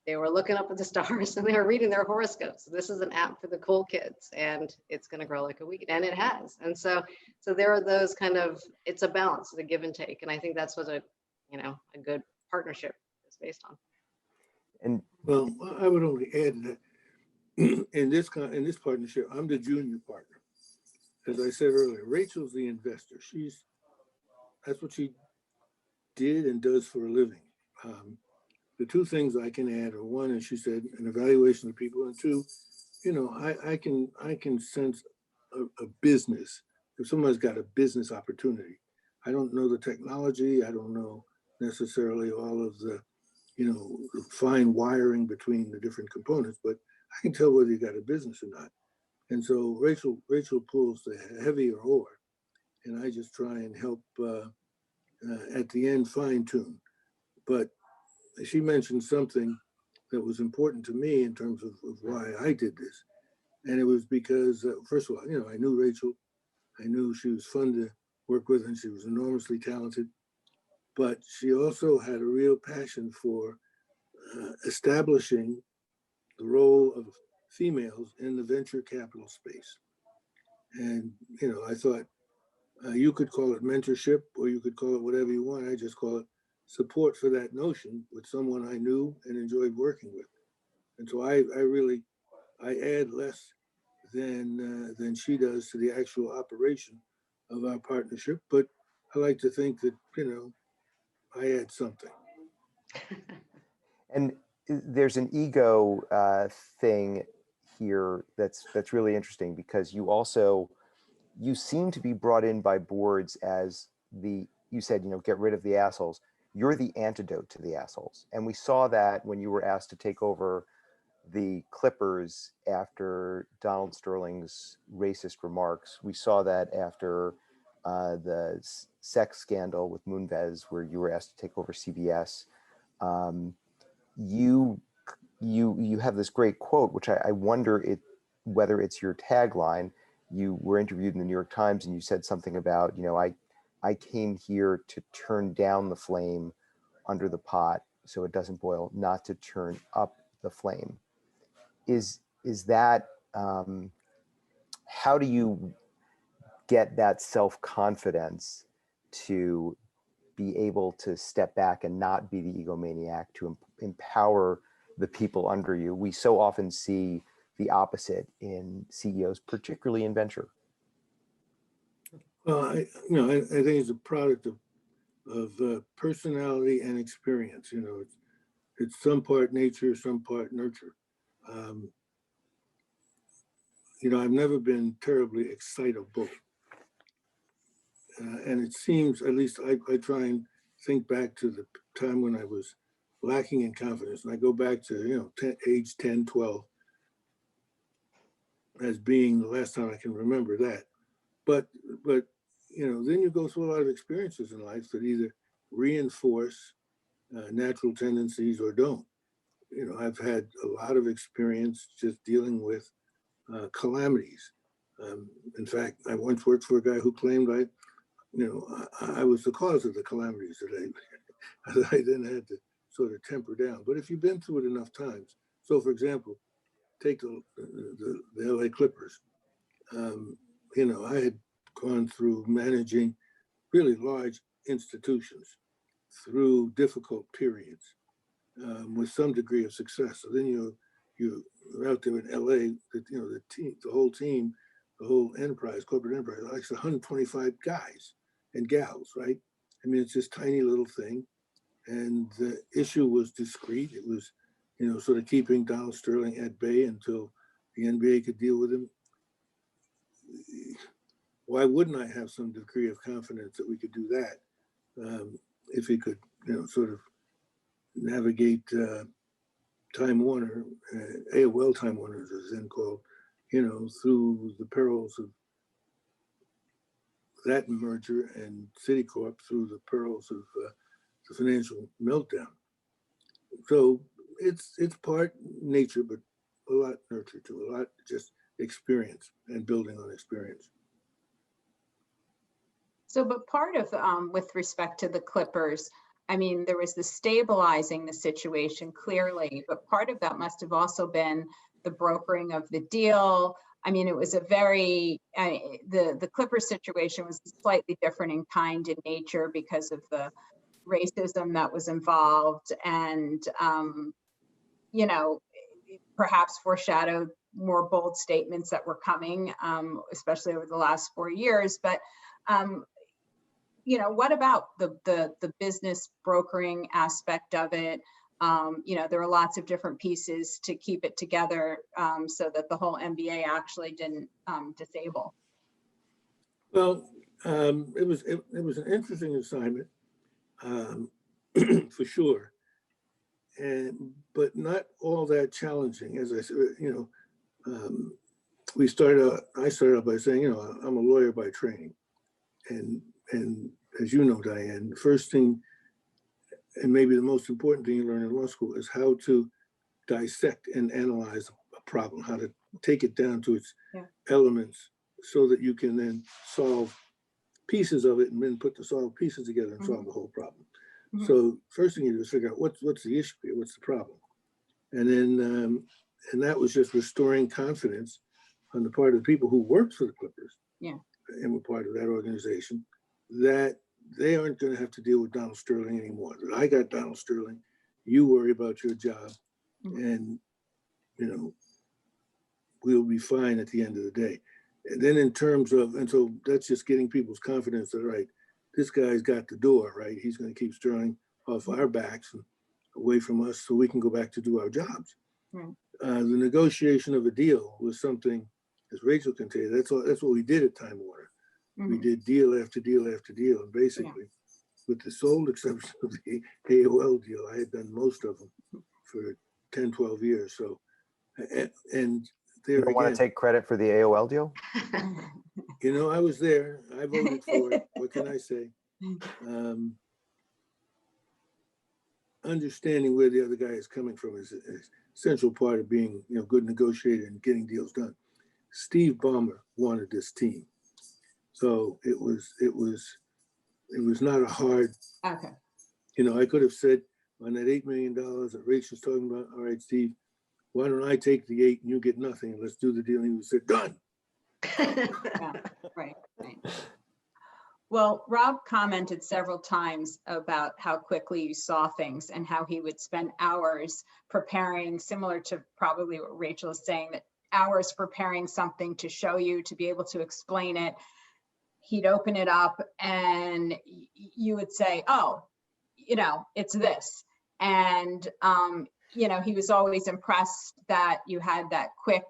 D: They were looking up at the stars, and they were reading their horoscopes. This is an app for the cool kids, and it's going to grow like a weed, and it has. And so there are those kind of, it's a balance, the give and take. And I think that's what a good partnership is based on.
A: And
B: Well, I would only add that in this partnership, I'm the junior partner. As I said earlier, Rachel's the investor. That's what she did and does for a living. The two things I can add are, one, as she said, an evaluation of people, and two, I can sense a business. If someone's got a business opportunity, I don't know the technology. I don't know necessarily all of the, the fine wiring between the different components, but I can tell whether you got a business or not. And so Rachel pulls the heavier oar, and I just try and help at the end fine tune. But she mentioned something that was important to me in terms of why I did this. And it was because, first of all, I knew Rachel. I knew she was fun to work with, and she was enormously talented. But she also had a real passion for establishing the role of females in the venture capital space. And, I thought you could call it mentorship, or you could call it whatever you want. I just call it support for that notion with someone I knew and enjoyed working with. And so I add less than she does to the actual operation of our partnership. But I like to think that, I add something.
A: and there's an ego thing here that's really interesting, because you seem to be brought in by boards as you said, get rid of the assholes. You're the antidote to the assholes. And we saw that when you were asked to take over the Clippers after Donald Sterling's racist remarks. We saw that after the sex scandal with Moonves, where you were asked to take over CBS. You have this great quote, which I wonder whether it's your tagline. You were interviewed in the New York Times, and you said something about, I came here to turn down the flame under the pot so it doesn't boil, not to turn up the flame. Is that, how do you get that self-confidence to be able to step back and not be the egomaniac, to empower the people under you? We so often see the opposite in CEOs, particularly in venture.
B: Well, I think it's a product of personality and experience. It's some part nature, some part nurture. I've never been terribly excitable. And it seems, at least I try and think back to the time when I was lacking in confidence. And I go back to, age 10, 12 as being the last time I can remember that. But then you go through a lot of experiences in life that either reinforce natural tendencies or don't. I've had a lot of experience just dealing with calamities. In fact, I once worked for a guy who claimed I was the cause of the calamities that I then had to sort of temper down. But if you've been through it enough times, so for example, take the LA Clippers. I had gone through managing really large institutions through difficult periods with some degree of success. So then you're out there in LA, the team, the whole team, the whole enterprise, corporate enterprise, like 125 guys and gals, right? I mean, it's this tiny little thing. And the issue was discreet. It was, sort of keeping Donald Sterling at bay until the NBA could deal with him. Why wouldn't I have some degree of confidence that we could do that if he could, sort of navigate Time Warner, AOL Time Warner, as it's then called, through the perils of that merger, and Citicorp through the perils of the financial meltdown. So it's part nature, but a lot nurture too, a lot just experience and building on experience.
C: So, but part of, with respect to the Clippers, I mean, there was the stabilizing the situation clearly, but part of that must have also been the brokering of the deal. I mean, it was a very, the Clippers situation was slightly different in kind in nature because of the racism that was involved and, you know, perhaps foreshadowed more bold statements that were coming, especially over the last 4 years. But, you know, what about the business brokering aspect of it? You know, there are lots of different pieces to keep it together so that the whole MBA actually didn't disable.
B: Well, it was an interesting assignment, for sure, but not all that challenging. As I said, you know, I started out by saying, you know, I'm a lawyer by training, and as you know, Diane, the first thing, and maybe the most important thing you learn in law school, is how to dissect and analyze a problem, how to take it down to its elements so that you can then solve pieces of it and then put the solved pieces together and solve the whole problem. So first thing you do is figure out what's the issue here, what's the problem? And then, and that was just restoring confidence on the part of the people who worked for the Clippers and were part of that organization, that they aren't going to have to deal with Donald Sterling anymore. That I got Donald Sterling, you worry about your job, and, you know, we'll be fine at the end of the day. And then in terms of, and so that's just getting people's confidence that, right, this guy's got the door, right? He's going to keep Sterling off our backs and away from us so we can go back to do our jobs. The negotiation of a deal was something, as Rachel can tell you, that's what we did at Time Warner. We did deal after deal after deal. And basically, with the sole exception of the AOL deal, I had done most of them for 10, 12 years. So, and there
A: You don't want to take credit for the AOL deal?
B: You know, I was there. I voted for it. What can I say? Understanding where the other guy is coming from is an essential part of being, you know, good negotiator and getting deals done. Steve Ballmer wanted this team, so it was not a hard. You know, I could have said on that $8 million that Rachel's talking about, all right, Steve, why don't I take the 8 and you get nothing, and let's do the deal. And he would say, done.
C: Right. Well, Rob commented several times about how quickly you saw things and how he would spend hours preparing, similar to probably what Rachel is saying, that hours preparing something to show you, to be able to explain it. He'd open it up and you would say, oh, you know, it's this. And, you know, he was always impressed that you had that quick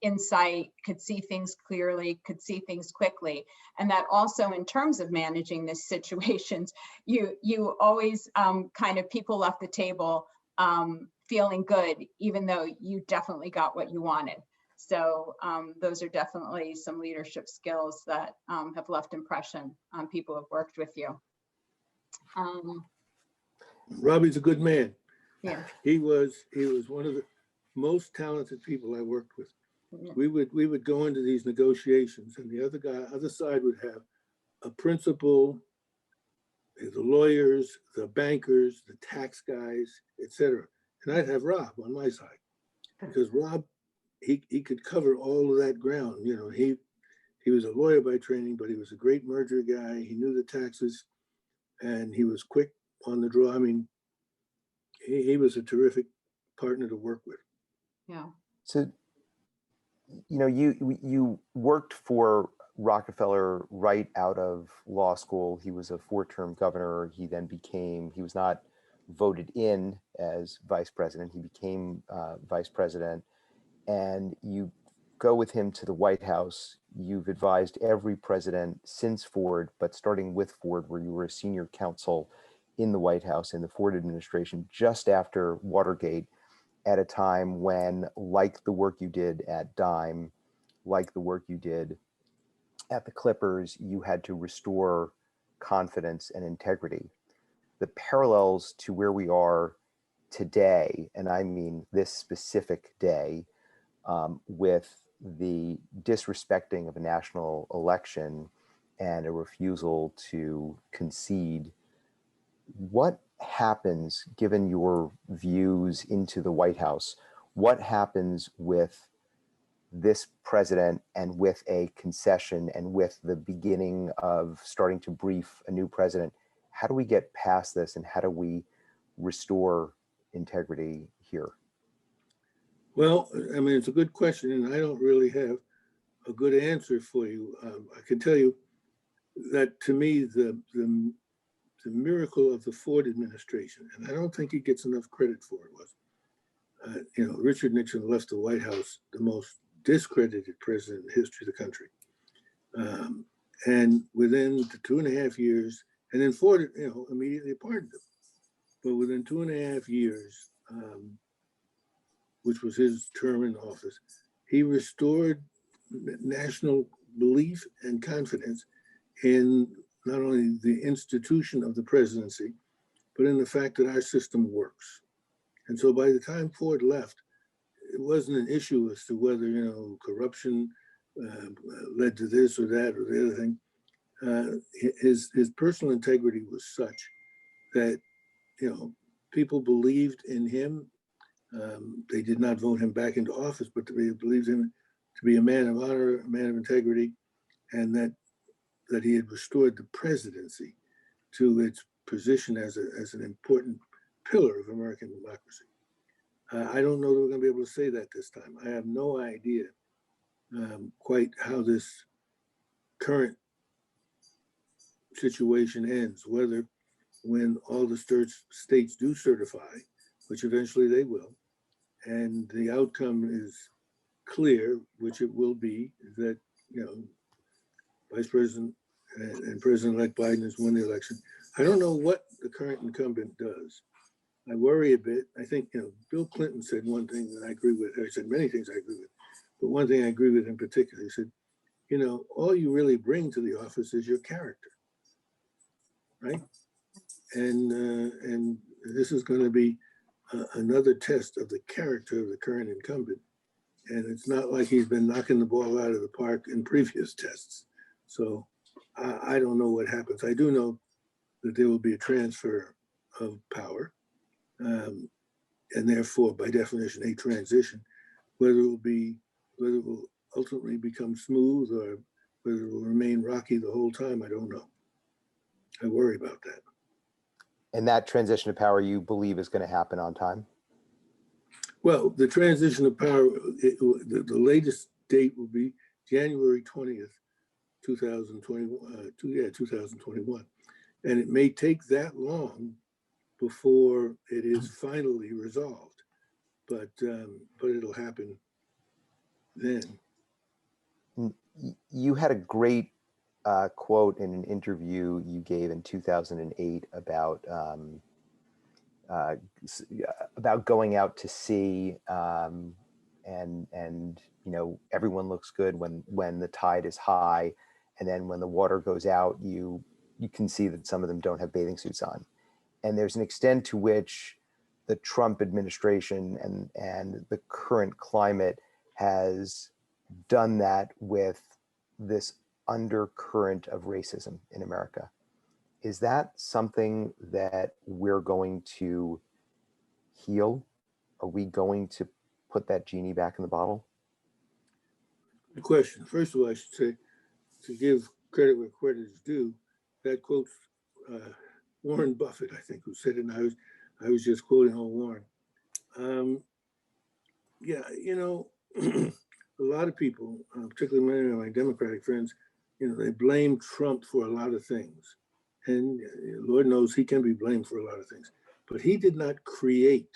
C: insight, could see things clearly, could see things quickly. And that also in terms of managing these situations, you always kind of, people left the table feeling good, even though you definitely got what you wanted. So those are definitely some leadership skills that have left impression on people who have worked with you.
B: Robbie's a good man.
C: Yeah.
B: He was one of the most talented people I worked with. We would go into these negotiations, and the other side would have a principal, the lawyers, the bankers, the tax guys, etc. And I'd have Rob on my side, because Rob, he could cover all of that ground. You know, he was a lawyer by training, but he was a great merger guy. He knew the taxes, and he was quick on the draw. I mean, he was a terrific partner to work with.
C: Yeah.
A: So, you know, you worked for Rockefeller right out of law school. He was a 4-term governor. He was not voted in as vice president. He became vice president, and you go with him to the White House. You've advised every president since Ford, but starting with Ford, where you were a senior counsel in the White House in the Ford administration, just after Watergate, at a time when, like the work you did at Dime, like the work you did at the Clippers, you had to restore confidence, and integrity. The parallels to where we are today, and I mean this specific day, with the disrespecting of a national election and a refusal to concede. What happens, given your views into the White House, what happens with this president and with a concession and with the beginning of starting to brief a new president? How do we get past this, and how do we restore integrity here?
B: Well, I mean, it's a good question, and I don't really have a good answer for you. I can tell you that to me, the miracle of the Ford administration, and I don't think he gets enough credit for it, was, Richard Nixon left the White House the most discredited president in the history of the country. And within the 2.5 years, and then Ford, immediately pardoned him. But within 2.5 years, which was his term in office, he restored national belief and confidence in not only the institution of the presidency, but in the fact that our system works. And so by the time Ford left, it wasn't an issue as to whether, corruption led to this or that or the other thing. His personal integrity was such that, people believed in him. They did not vote him back into office, but they believed him to be a man of honor, a man of integrity, and that he had restored the presidency to its position as an important pillar of American democracy. I don't know that we're going to be able to say that this time. I have no idea quite how this current situation ends, whether when all the states do certify, which eventually they will, and the outcome is clear, which it will be, that, Vice President and President-elect Biden has won the election. I don't know what the current incumbent does. I worry a bit. I think, Bill Clinton said one thing that I agree with. He said many things I agree with, but one thing I agree with in particular, he said, all you really bring to the office is your character, right? And this is going to be another test of the character of the current incumbent. And it's not like he's been knocking the ball out of the park in previous tests. So I don't know what happens. I do know that there will be a transfer of power, and therefore, by definition, a transition. Whether it will ultimately become smooth or whether it will remain rocky the whole time, I don't know. I worry about that.
A: And that transition of power, you believe, is going to happen on time?
B: Well, the transition of power, the latest date will be January 20th, 2021. 2021. And it may take that long before it is finally resolved, but it'll happen then.
A: You had a great quote in an interview you gave in 2008 about going out to sea, and everyone looks good when the tide is high, and then when the water goes out, you can see that some of them don't have bathing suits on. And there's an extent to which the Trump administration and the current climate has done that with this undercurrent of racism in America. Is that something that we're going to heal? Are we going to put that genie back in the bottle?
B: Good question. First of all, I should say, to give credit where credit is due, that quote's Warren Buffett, I think, who said it, and I was just quoting old Warren. A lot of people, particularly many of my Democratic friends, they blame Trump for a lot of things. And Lord knows he can be blamed for a lot of things. But he did not create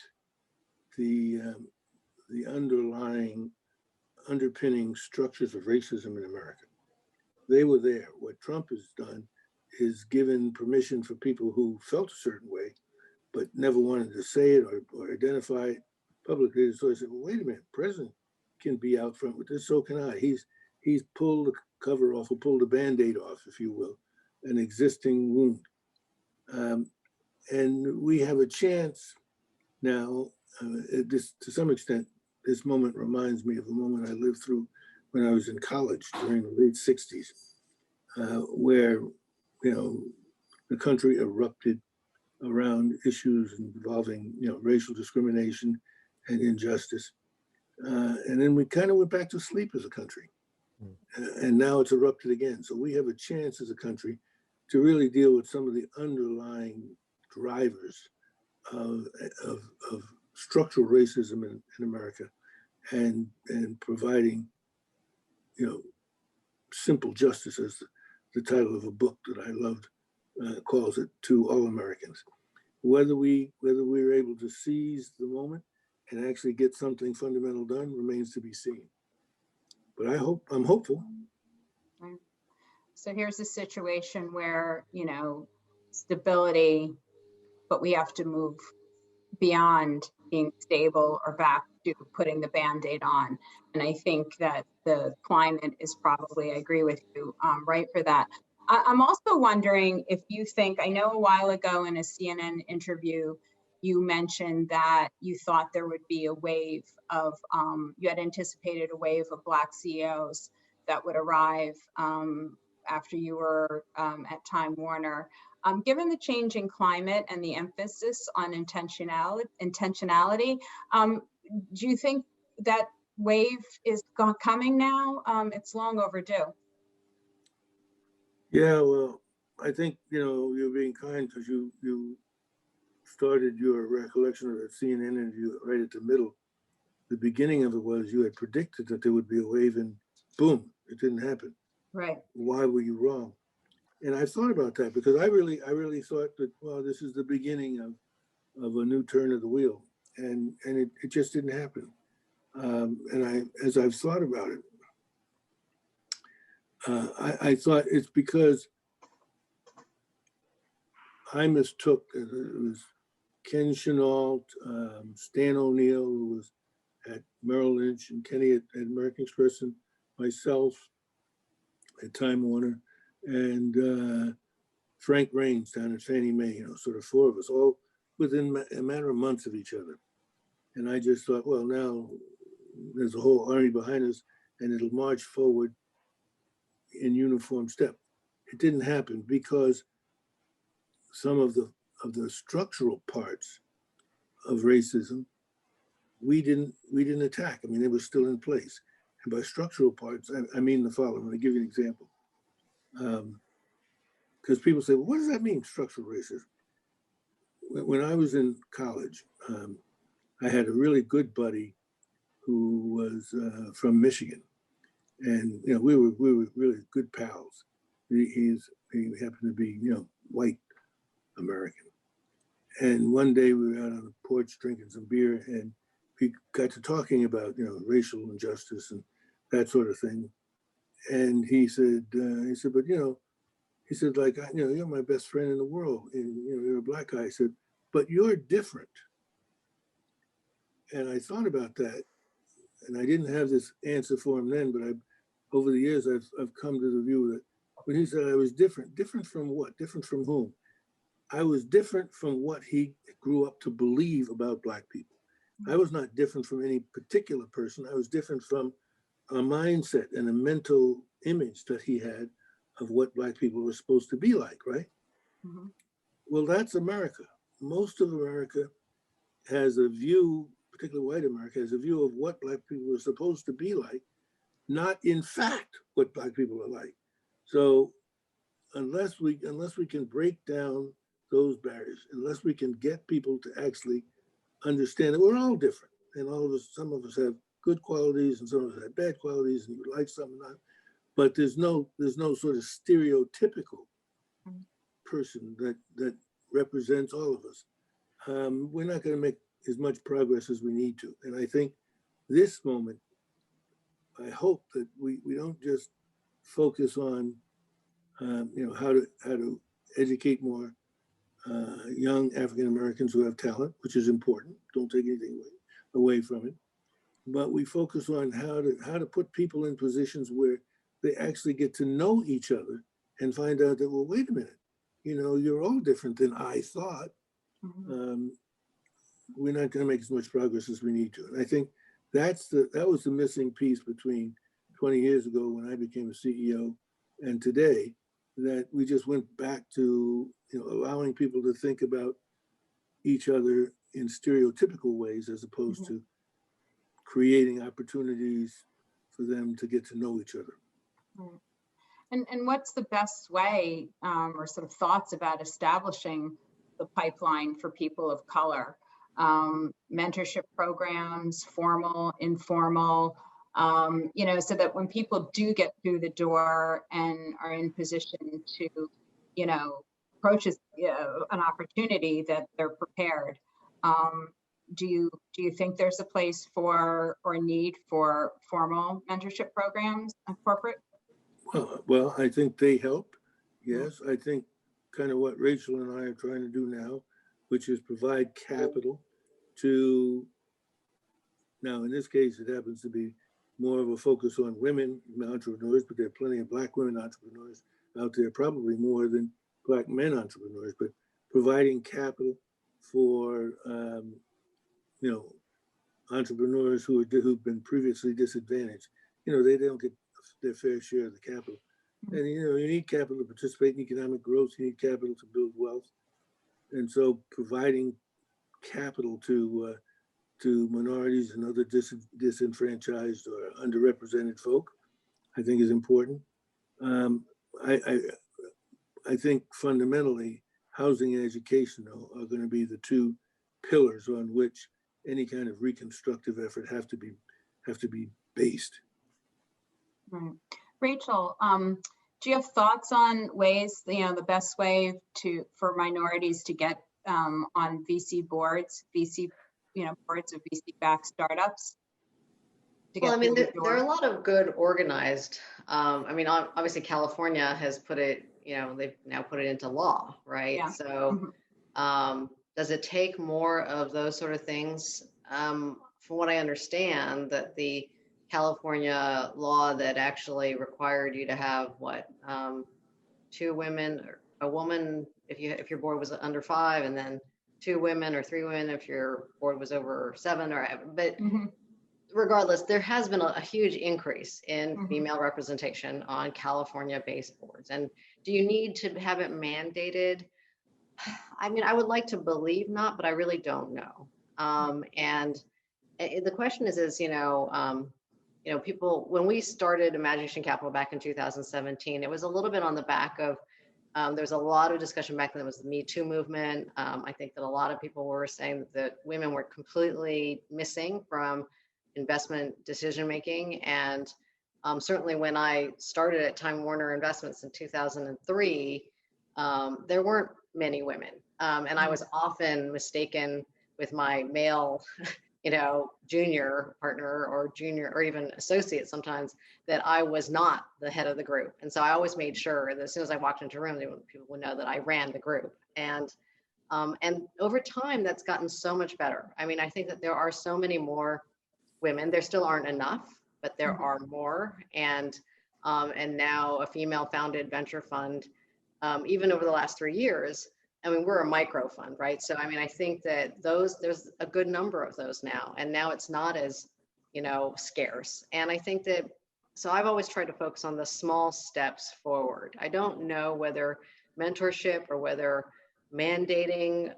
B: the underpinning structures of racism in America. They were there. What Trump has done is given permission for people who felt a certain way, but never wanted to say it or identify it publicly. So I said, well, wait a minute, President can be out front with this, so can I. He's pulled the cover off, or pulled the Band-Aid off, if you will, an existing wound. And we have a chance now, this, to some extent, this moment reminds me of a moment I lived through when I was in college during the late 60s, where, the country erupted around issues involving, racial discrimination and injustice. And then we kind of went back to sleep as a country. And now it's erupted again. So we have a chance as a country to really deal with some of the underlying drivers of structural racism in America, and providing, simple justice, as the title of a book that I loved calls it, to all Americans. Whether we're able to seize the moment and actually get something fundamental done remains to be seen. But I'm hopeful.
C: So here's a situation where, stability, but we have to move beyond being stable or back to putting the Band-Aid on. And I think that the climate is probably, I agree with you, right for that. I'm also wondering if you think, I know a while ago in a CNN interview, you mentioned that you thought there would be a wave of, you had anticipated a wave of Black CEOs that would arrive after you were at Time Warner. Given the changing climate and the emphasis on intentionality, do you think that wave is coming now? It's long overdue.
B: Yeah, well, I think, you're being kind because you started your recollection of that CNN interview right at the middle. The beginning of it was you had predicted that there would be a wave, and boom, it didn't happen.
C: Right.
B: Why were you wrong? And I thought about that because I really thought that, well, this is the beginning of a new turn of the wheel, and it just didn't happen. And as I've thought about it, I thought it's because I mistook, it was Ken Chenault, Stan O'Neill, who was at Merrill Lynch, and Kenny at American Express, and myself at Time Warner, and Frank Raines down at Fannie Mae, sort of four of us, all within a matter of months of each other. And I just thought, well, now there's a whole army behind us, and it'll march forward in uniform step. It didn't happen because some of the structural parts of racism we didn't attack. I mean, they were still in place. And by structural parts, I mean the following. I'm going to give you an example. Because people say, well, what does that mean, structural racism? When I was in college, I had a really good buddy who was from Michigan. And, we were really good pals. He happened to be, white American. And one day we were out on the porch drinking some beer, and we got to talking about, racial injustice and that sort of thing. And he said, but, he said, like, you're my best friend in the world, and, you're a Black guy. I said, but you're different. And I thought about that, and I didn't have this answer for him then, but over the years, I've come to the view that when he said I was different from what? Different from whom? I was different from what he grew up to believe about Black people. I was not different from any particular person. I was different from a mindset and a mental image that he had of what Black people were supposed to be like, right?
C: Mm-hmm.
B: Well, that's America. Most of America has a view, particularly white America, has a view of what Black people are supposed to be like, not in fact what Black people are like. So unless we can break down those barriers, unless we can get people to actually understand that we're all different, and some of us have good qualities and some of us have bad qualities, and you like some and not, but there's no sort of stereotypical person that represents all of us. We're not going to make as much progress as we need to. And I think this moment, I hope that we don't just focus on how to educate more young African Americans who have talent, which is important. Don't take anything away from it. But we focus on how to put people in positions where they actually get to know each other and find out that, well, wait a minute, you're all different than I thought. We're not going to make as much progress as we need to. And I think that was the missing piece between 20 years ago when I became a CEO and today, that we just went back to allowing people to think about each other in stereotypical ways as opposed to creating opportunities for them to get to know each other.
C: And what's the best way or sort of thoughts about establishing the pipeline for people of color? Mentorship programs, formal, informal, so that when people do get through the door and are in position to, approach an opportunity, that they're prepared. Do you think there's a place for or need for formal mentorship programs at corporate?
B: Well, I think they help. Yes, I think kind of what Rachel and I are trying to do now, which is provide capital to, now in this case, it happens to be more of a focus on women entrepreneurs, but there are plenty of Black women entrepreneurs out there, probably more than Black men entrepreneurs, but providing capital for, entrepreneurs who've been previously disadvantaged. They don't get their fair share of the capital. And, you need capital to participate in economic growth. You need capital to build wealth. And so providing capital to minorities and other disenfranchised or underrepresented folk, I think is important. I think fundamentally, housing and education are going to be the two pillars on which any kind of reconstructive effort have to be based.
C: Right. Rachel, do you have thoughts on ways, the best way for minorities to get on VC boards, boards of VC-backed startups?
D: Well, there are a lot of good organized. Obviously California has put it, they've now put it into law, right? Yeah. So does it take more of those sort of things? From what I understand, that the California law that actually required you to have two women or a woman if your board was under 5, and then 2 women or 3 women if your board was over 7, but regardless, there has been a huge increase in female representation on California-based boards. And do you need to have it mandated? I would like to believe not, but I really don't know. And the question is, people, when we started Imagination Capital back in 2017, it was a little bit on the back of, there was a lot of discussion back then. It was the Me Too movement. I think that a lot of people were saying that women were completely missing from investment decision-making. And certainly when I started at Time Warner Investments in 2003, there weren't many women. And I was often mistaken with my male junior partner or junior or even associate sometimes, that I was not the head of the group. And so I always made sure that as soon as I walked into a room, people would know that I ran the group. And over time, that's gotten so much better. I think that there are so many more women. There still aren't enough, but there are more. And now a female founded venture fund, even over the last 3 years, we're a micro fund, right? So, I think that there's a good number of those now, and now it's not as, scarce. And I think that, so I've always tried to focus on the small steps forward. I don't know whether mentorship or whether mandating,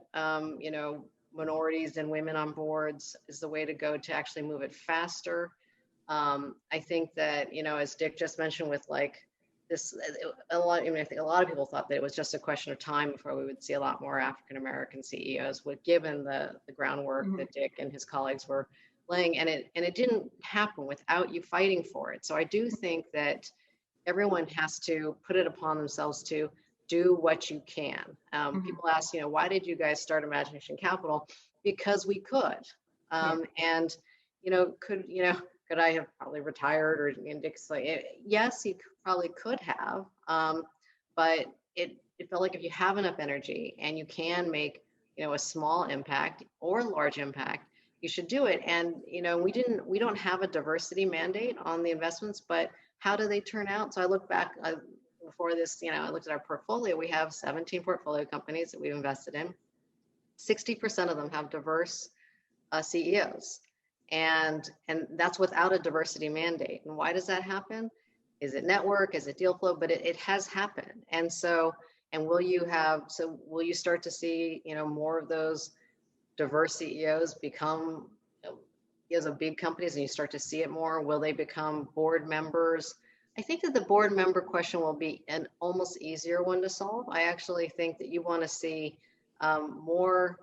D: minorities and women on boards is the way to go to actually move it faster. I think that, as Dick just mentioned with this, I think a lot of people thought that it was just a question of time before we would see a lot more African-American CEOs, given the groundwork that Dick and his colleagues were laying, and it didn't happen without you fighting for it. So I do think that everyone has to put it upon themselves to do what you can. People ask, why did you guys start Imagination Capital? Because we could. And, could I have probably retired? Or Dick's yes, you probably could have. But it felt like if you have enough energy and you can make, a small impact or large impact, you should do it. And, we don't have a diversity mandate on the investments, but how do they turn out? So I look back, before this, I looked at our portfolio. We have 17 portfolio companies that we've invested in. 60% of them have diverse CEOs. And that's without a diversity mandate. And why does that happen? Is it network? Is it deal flow? But it has happened. And so, will you start to see, more of those diverse CEOs become CEOs of big companies, and you start to see it more? Will they become board members? I think that the board member question will be an almost easier one to solve. I actually think that you want to see more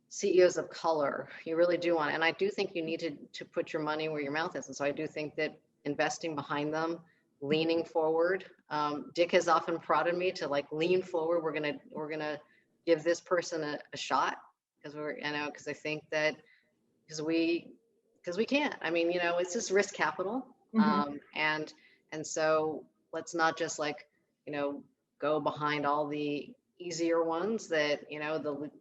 D: CEOs of color. You really do want, and I do think you need to put your money where your mouth is. And so I do think that investing behind them, leaning forward. Dick has often prodded me to lean forward. We're gonna give this person a shot because I think that because we can't. I mean, it's just risk capital, and so let's not just go behind all the easier ones that the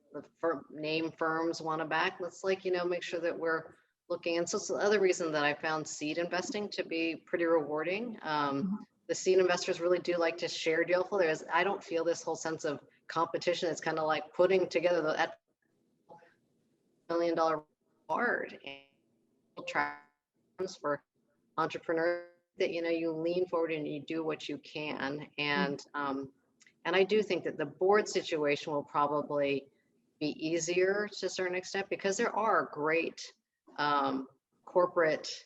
D: name firms want to back. Let's make sure that we're looking. And so it's the other reason that I found seed investing to be pretty rewarding. The seed investors really do like to share deal flow. I don't feel this whole sense of competition. It's kind of like putting together that $1 million board and tracks for entrepreneurs that you lean forward and you do what you can. And I do think that the board situation will probably be easier to a certain extent because there are great corporate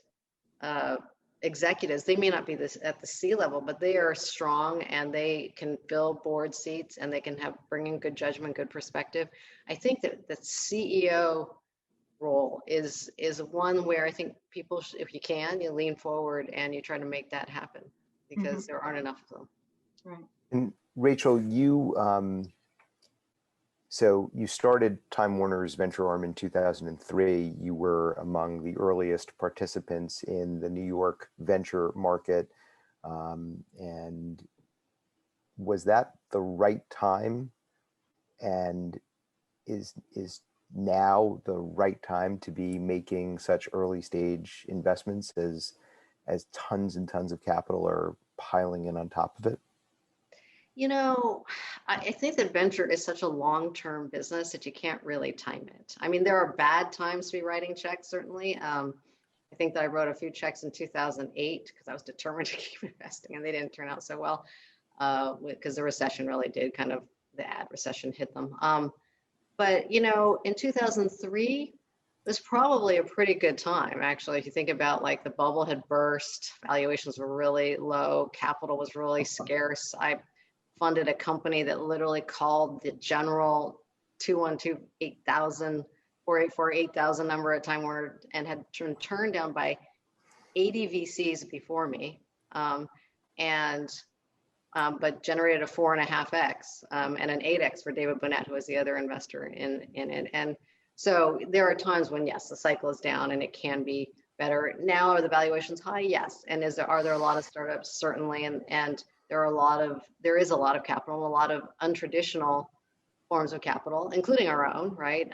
D: executives. They may not be at the C level, but they are strong and they can fill board seats and they can bring in good judgment, good perspective. I think that the CEO role is one where I think people, if you can, you lean forward and you try to make that happen because there aren't enough of them.
C: Right.
A: And Rachel, so you started Time Warner's venture arm in 2003. You were among the earliest participants in the New York venture market. And was that the right time? And is now the right time to be making such early stage investments as tons and tons of capital are piling in on top of it?
D: I think that venture is such a long-term business that you can't really time it. I mean, there are bad times to be writing checks, certainly. I think that I wrote a few checks in 2008 because I was determined to keep investing and they didn't turn out so well because the recession really did the ad recession hit them. But, in 2003, it was probably a pretty good time, actually. If you think about the bubble had burst, valuations were really low, capital was really scarce. I funded a company that literally called the general 212-8000 484 8000 number at Time Warner and had turned down by 80 VCs before me, but generated a 4.5x and an 8x for David Bonnet, who was the other investor in it. And so there are times when, yes, the cycle is down and it can be better. Now, are the valuations high? Yes. And are there a lot of startups? Certainly. And there is a lot of capital, a lot of untraditional forms of capital, including our own, right?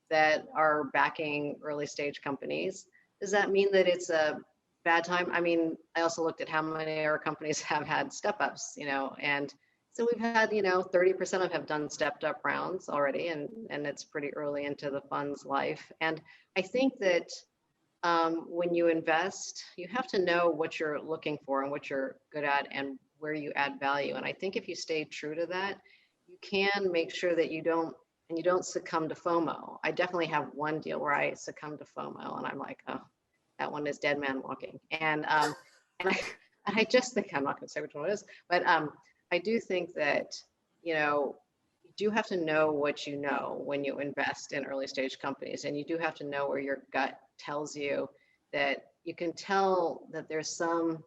D: That are backing early stage companies. Does that mean that it's a bad time? I mean, I also looked at how many of our companies have had step ups, and so we've had, 30% of them have done stepped up rounds already, and it's pretty early into the fund's life. And I think that when you invest, you have to know what you're looking for and what you're good at and where you add value. And I think if you stay true to that, you can make sure that you don't succumb to FOMO. I definitely have one deal where I succumbed to FOMO and I'm like, oh, that one is dead man walking. And I just think, I'm not going to say which one it is, but I do think that, you do have to know what you know when you invest in early stage companies, and you do have to know where your gut tells you that you can tell that there's some,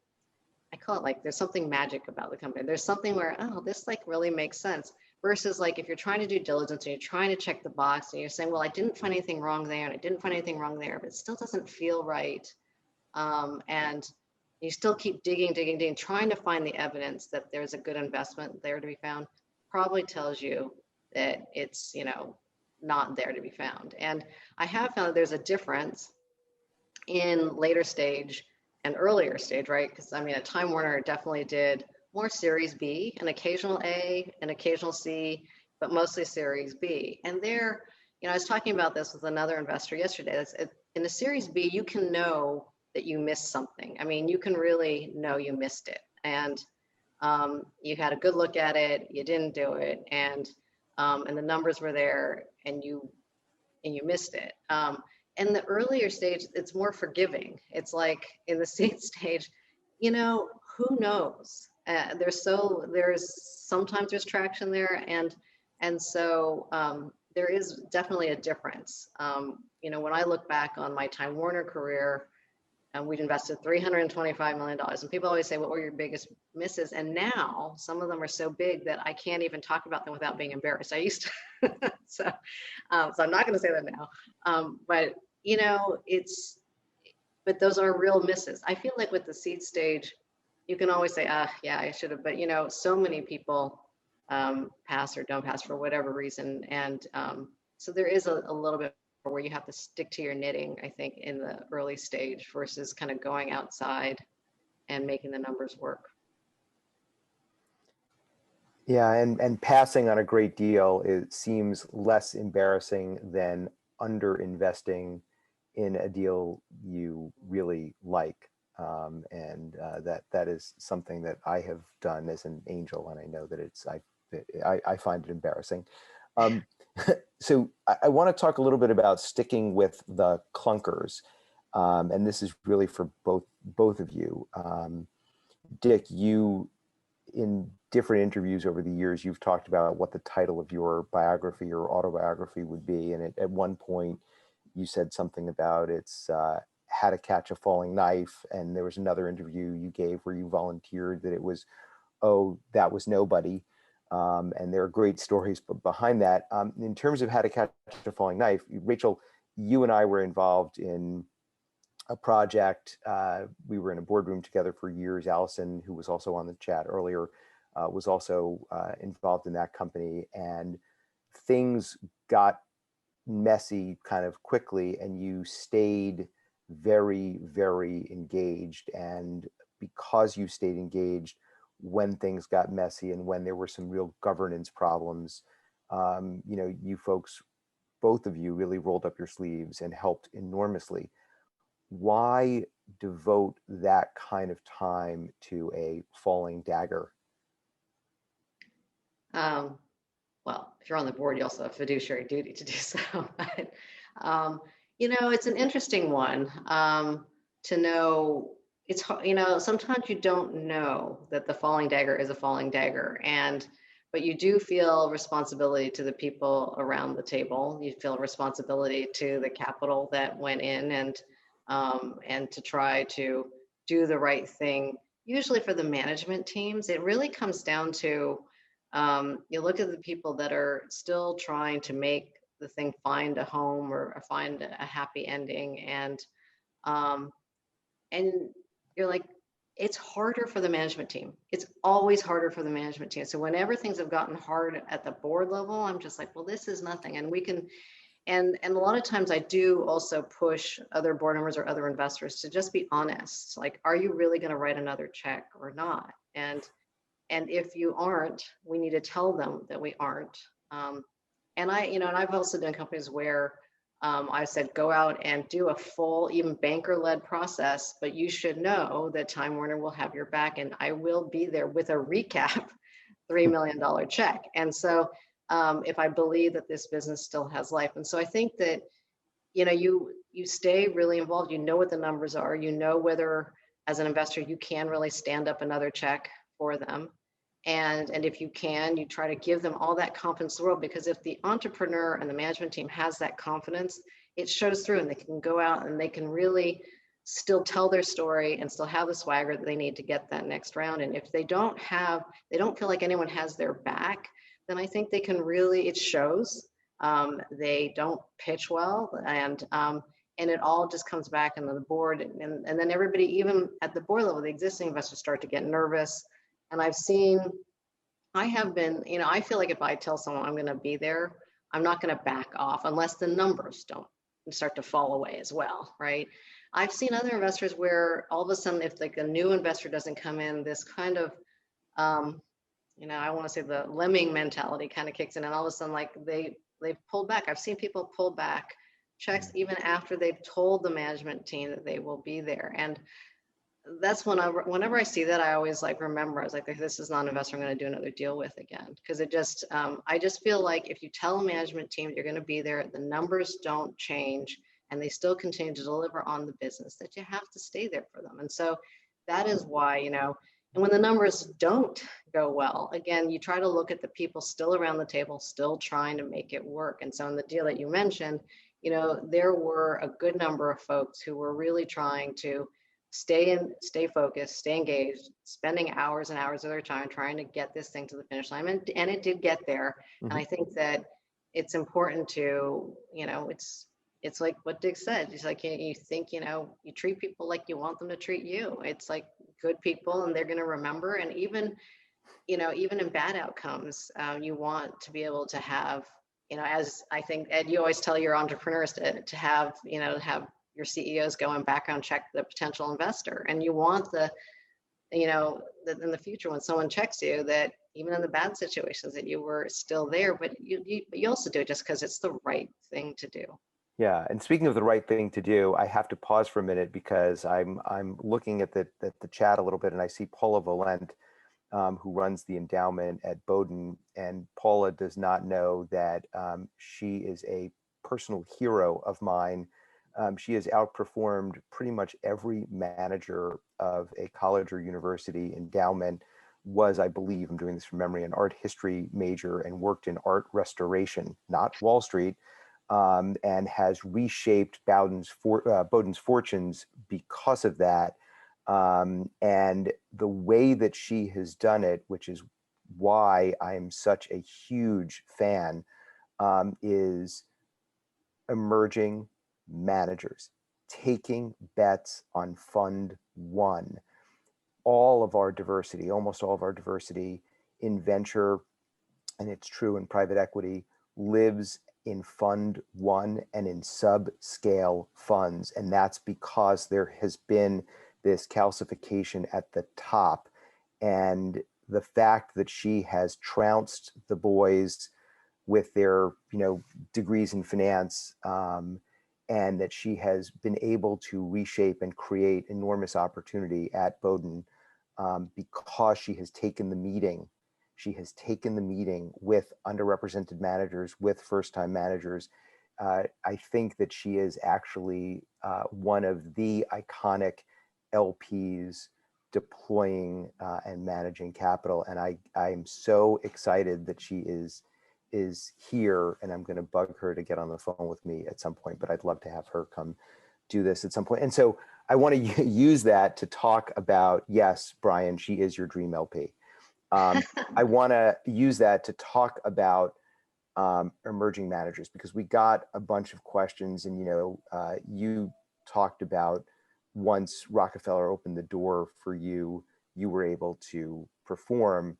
D: I call it there's something magic about the company. There's something where, oh, this really makes sense. Versus if you're trying to do diligence and you're trying to check the box and you're saying, well, I didn't find anything wrong there and I didn't find anything wrong there, but it still doesn't feel right. And you still keep digging, trying to find the evidence that there's a good investment there to be found, probably tells you that it's, not there to be found. And I have found that there's a difference in later stage and earlier stage, right? Because at Time Warner definitely did more Series B, an occasional A, an occasional C, but mostly Series B. And there, I was talking about this with another investor yesterday. In a Series B, you can know that you missed something. I mean, you can really know you missed it. And you had a good look at it, you didn't do it, and the numbers were there, and you missed it. In the earlier stage, it's more forgiving. It's like in the seed stage, who knows? Sometimes there's traction there, and so there is definitely a difference. When I look back on my Time Warner career, and we'd invested $325 million. And people always say, what were your biggest misses? And now some of them are so big that I can't even talk about them without being embarrassed. I used to, so I'm not gonna say that now. But but those are real misses. I feel like with the seed stage, you can always say, yeah, I should have, but so many people pass or don't pass for whatever reason. And so there is a little bit where you have to stick to your knitting, I think, in the early stage versus kind of going outside and making the numbers work.
A: Yeah, and passing on a great deal, it seems less embarrassing than under investing in a deal you really like. That is something that I have done as an angel, and I know that I find it embarrassing. So I want to talk a little bit about sticking with the clunkers, and this is really for both of you. Dick, you, in different interviews over the years, you've talked about what the title of your biography or autobiography would be, and at one point you said something about it's How to Catch a Falling Knife, and there was another interview you gave where you volunteered that it was, oh, that was nobody. And there are great stories behind that. In terms of How to Catch a Falling Knife, Rachel, you and I were involved in a project. We were in a boardroom together for years. Allison, who was also on the chat earlier, was also involved in that company. And things got messy kind of quickly, and you stayed very, very engaged. And because you stayed engaged, when things got messy and when there were some real governance problems, you folks, both of you, really rolled up your sleeves and helped enormously. Why devote that kind of time to a falling dagger?
D: Well, if you're on the board, you also have fiduciary duty to do so. But, it's an interesting one to know. It's, sometimes you don't know that the falling dagger is a falling dagger, but you do feel responsibility to the people around the table. You feel responsibility to the capital that went in, and to try to do the right thing. Usually for the management teams, it really comes down to, you look at the people that are still trying to make the thing find a home or find a happy ending, and you're like, it's harder for the management team. It's always harder for the management team. So whenever things have gotten hard at the board level, I'm just like, well, this is nothing. And we can, and a lot of times I do also push other board members or other investors to just be honest. Like, are you really going to write another check or not? And if you aren't, we need to tell them that we aren't. And I've also done companies where I said, go out and do a full, even banker-led process, but you should know that Time Warner will have your back, and I will be there with a recap $3 million check. And so if I believe that this business still has life. And so I think that, you stay really involved, what the numbers are, whether as an investor, you can really stand up another check for them. And if you can, you try to give them all that confidence in the world, because if the entrepreneur and the management team has that confidence, it shows through, and they can go out and they can really still tell their story and still have the swagger that they need to get that next round. And if they don't feel like anyone has their back, then I think they can really, it shows. They don't pitch well, and it all just comes back into the board. And then everybody, even at the board level, the existing investors start to get nervous. And I have been, I feel like if I tell someone I'm going to be there, I'm not going to back off unless the numbers don't start to fall away as well, right? I've seen other investors where all of a sudden, if like a new investor doesn't come in, this kind of you know, I want to say the lemming mentality kind of kicks in, and all of a sudden, like they've pulled back. I've seen people pull back checks even after they've told the management team that they will be there. And that's whenever I see that, I always like remember, I was like, if this is not an investor I'm going to do another deal with again. Because it just, I just feel like if you tell a management team you're going to be there, the numbers don't change and they still continue to deliver on the business, that you have to stay there for them. And so that is why, you know, and when the numbers don't go well, again, you try to look at the people still around the table, still trying to make it work. And so in the deal that you mentioned, you know, there were a good number of folks who were really trying to stay focused, stay engaged, spending hours and hours of their time trying to get this thing to the finish line. And it did get there. Mm-hmm. And I think that it's important to, you know, it's like what Dick said. It's like, you think, you know, you treat people like you want them to treat you. It's like good people and they're going to remember. And even, you know, even in bad outcomes, you want to be able to have, you know, as I think, Ed, you always tell your entrepreneurs to have, you know, have your CEOs go and background check the potential investor. And you want the, you know, that in the future when someone checks you, that even in the bad situations that you were still there, but you also do it just because it's the right thing to do.
A: Yeah, and speaking of the right thing to do, I have to pause for a minute because I'm looking at the chat a little bit, and I see Paula Valent, who runs the endowment at Bowdoin, and Paula does not know that she is a personal hero of mine. She has outperformed pretty much every manager of a college or university endowment. Was, I believe, I'm doing this from memory, an art history major and worked in art restoration, not Wall Street. And has reshaped Bowdoin's fortunes because of that. And the way that she has done it, which is why I'm such a huge fan, is emerging managers, taking bets on fund one. All of our diversity, almost all of our diversity in venture, and it's true in private equity, lives in fund one and in sub-scale funds. And that's because there has been this calcification at the top. And the fact that she has trounced the boys with their, you know, degrees in finance, and that she has been able to reshape and create enormous opportunity at Bowdoin because she has taken the meeting. She has taken the meeting with underrepresented managers, with first-time managers. I think that she is actually one of the iconic LPs deploying and managing capital. And I am so excited that she is here, and I'm going to bug her to get on the phone with me at some point, but I'd love to have her come do this at some point. And so I want to use that to talk about, yes, Brian, she is your dream LP. I want to use that to talk about emerging managers, because we got a bunch of questions, and, you know, you talked about once Rockefeller opened the door for you, you were able to perform.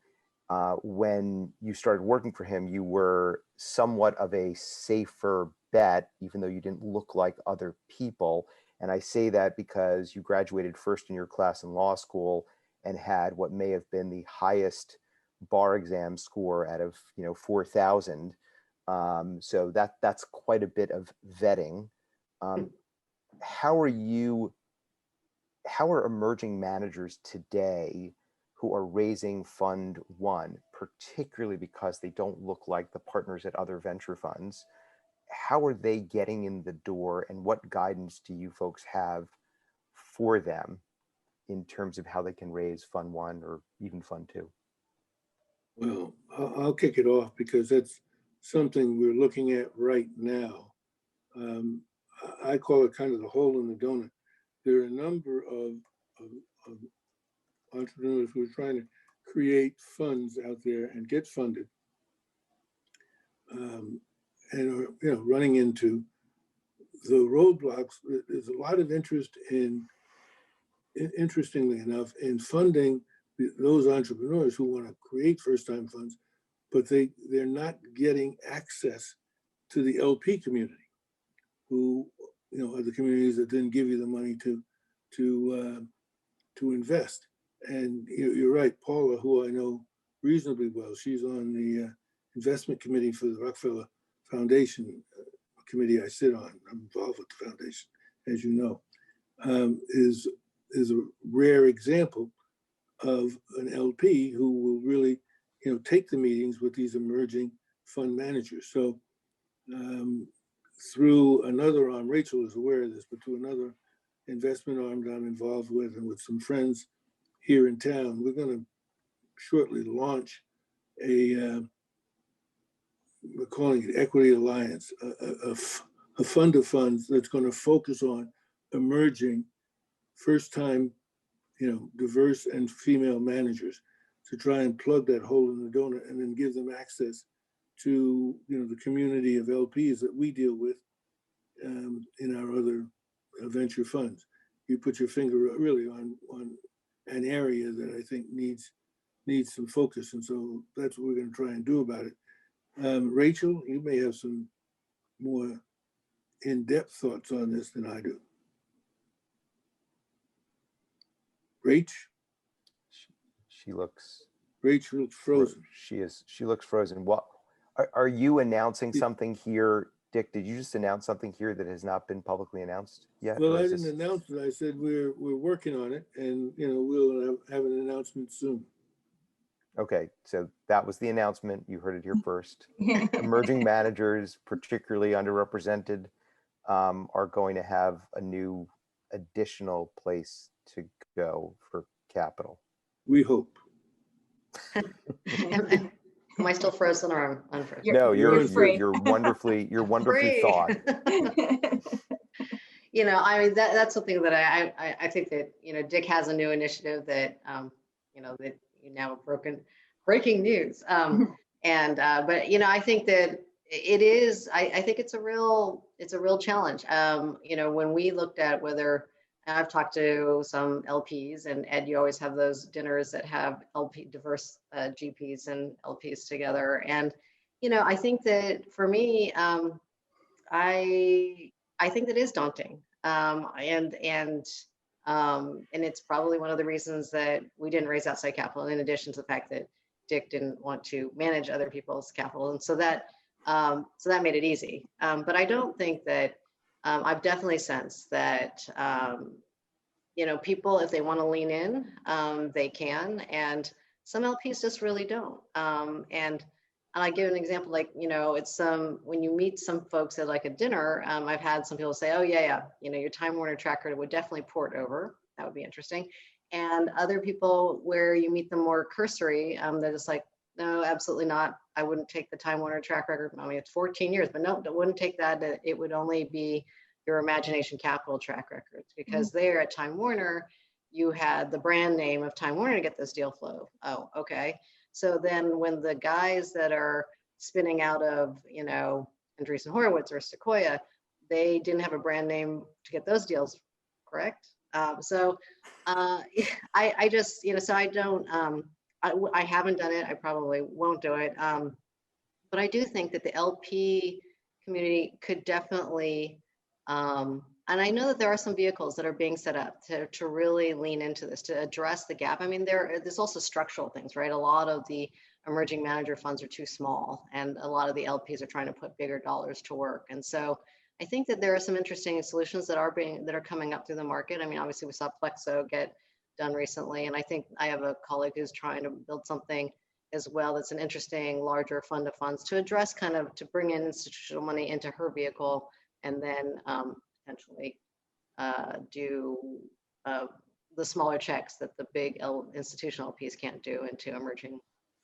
A: When you started working for him, you were somewhat of a safer bet, even though you didn't look like other people. And I say that because you graduated first in your class in law school and had what may have been the highest bar exam score out of, you know, 4,000. So that's quite a bit of vetting. How are emerging managers today who are raising fund one, particularly because they don't look like the partners at other venture funds, how are they getting in the door, and what guidance do you folks have for them in terms of how they can raise fund one or even fund two?
B: Well, I'll kick it off because that's something we're looking at right now. I call it kind of the hole in the donut. There are a number of entrepreneurs who are trying to create funds out there and get funded, and are, you know, running into the roadblocks. There's a lot of interest in, interestingly enough, in funding those entrepreneurs who want to create first-time funds, but they're not getting access to the LP community, who, you know, are the communities that then give you the money to invest. And you're right, Paula, who I know reasonably well, she's on the investment committee for the Rockefeller Foundation committee I sit on. I'm involved with the foundation, as you know, is a rare example of an LP who will really, take the meetings with these emerging fund managers. So through another arm, Rachel is aware of this, but through another investment arm that I'm involved with and with some friends here in town, we're going to shortly launch a, we're calling it Equity Alliance, a fund of funds that's going to focus on emerging first-time, diverse and female managers to try and plug that hole in the donut and then give them access to, the community of LPs that we deal with in our other venture funds. You put your finger really on an area that I think needs some focus, and so that's what we're going to try and do about it. Rachel, you may have some more in-depth thoughts on this than I do. Rach?
A: She looks.
B: Rachel looks frozen.
A: She looks frozen. What are you announcing something here, Dick? Did you just announce something here that has not been publicly announced yet?
B: Well, I didn't announce it. I said we're working on it, and we'll have an announcement soon.
A: Okay, so that was the announcement. You heard it here first. Emerging managers, particularly underrepresented, are going to have a new additional place to go for capital.
B: We hope.
D: Am I still frozen or I'm unfrozen?
A: No, you're wonderfully thawed.
D: I mean, that's something that I think that, Dick has a new initiative that, that you now have breaking news. But I think that it is, I think it's a real challenge. When we looked at whether, I've talked to some LPs, and Ed, you always have those dinners that have diverse GPs and LPs together. And, I think that for me, I think that is daunting. And it's probably one of the reasons that we didn't raise outside capital, in addition to the fact that Dick didn't want to manage other people's capital. And so that made it easy. But I don't think that, I've definitely sensed that, people, if they want to lean in, they can, and some LPs just really don't. And I give an example, like, it's when you meet some folks at like a dinner, I've had some people say, oh yeah, your Time Warner track record would definitely port over. That would be interesting. And other people where you meet them more cursory, they're just like, no, absolutely not. I wouldn't take the Time Warner track record. I mean, it's 14 years, but no, I wouldn't take that. It would only be your Imagination Capital track records, because there at Time Warner, you had the brand name of Time Warner to get this deal flow. Oh, okay. So then when the guys that are spinning out of, Andreessen Horowitz or Sequoia, they didn't have a brand name to get those deals, correct? I just, so I don't, I haven't done it. I probably won't do it. But I do think that the LP community could definitely, and I know that there are some vehicles that are being set up to really lean into this, to address the gap. I mean, there's also structural things, right? A lot of the emerging manager funds are too small, and a lot of the LPs are trying to put bigger dollars to work. And so I think that there are some interesting solutions that are coming up through the market. I mean, obviously we saw Plexo get done recently, and I think I have a colleague who's trying to build something as well that's an interesting larger fund of funds to address, kind of to bring in institutional money into her vehicle, and then potentially do the smaller checks that the big institutional LPs can't do into emerging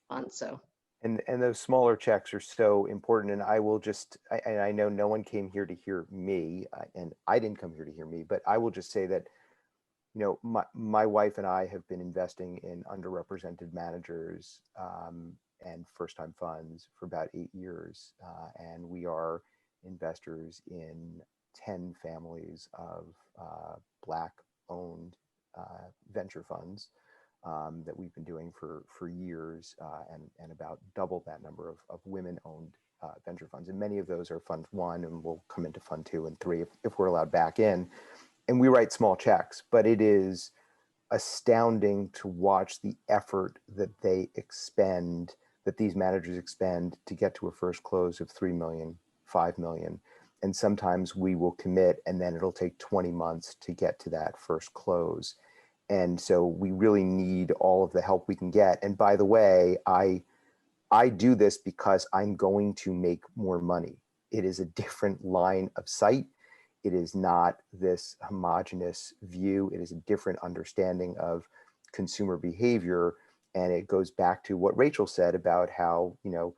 D: funds. So.
A: And those smaller checks are so important. And I will just, I know no one came here to hear me, and I didn't come here to hear me, but I will just say that, my wife and I have been investing in underrepresented managers and first-time funds for about 8 years. And we are investors in 10 families of Black-owned venture funds that we've been doing for years, and about double that number of women-owned venture funds. And many of those are Fund 1, and will come into Fund 2 and 3 if we're allowed back in. And we write small checks, but it is astounding to watch the effort that they expend, that these managers expend to get to a first close of 3 million, 5 million. And sometimes we will commit and then it'll take 20 months to get to that first close. And so we really need all of the help we can get. And by the way, I do this because I'm going to make more money. It is a different line of sight. It is not this homogenous view. It is a different understanding of consumer behavior. And it goes back to what Rachel said about how, you know,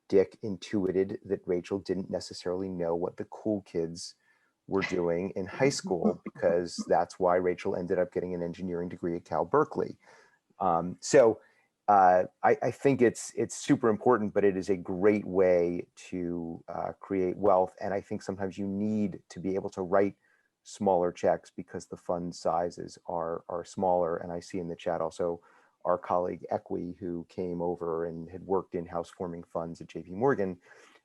A: Dick intuited that Rachel didn't necessarily know what the cool kids were doing in high school, because that's why Rachel ended up getting an engineering degree at Cal Berkeley. I think it's super important, but it is a great way to create wealth. And I think sometimes you need to be able to write smaller checks because the fund sizes are smaller. And I see in the chat also our colleague Equi, who came over and had worked in house forming funds at JP Morgan.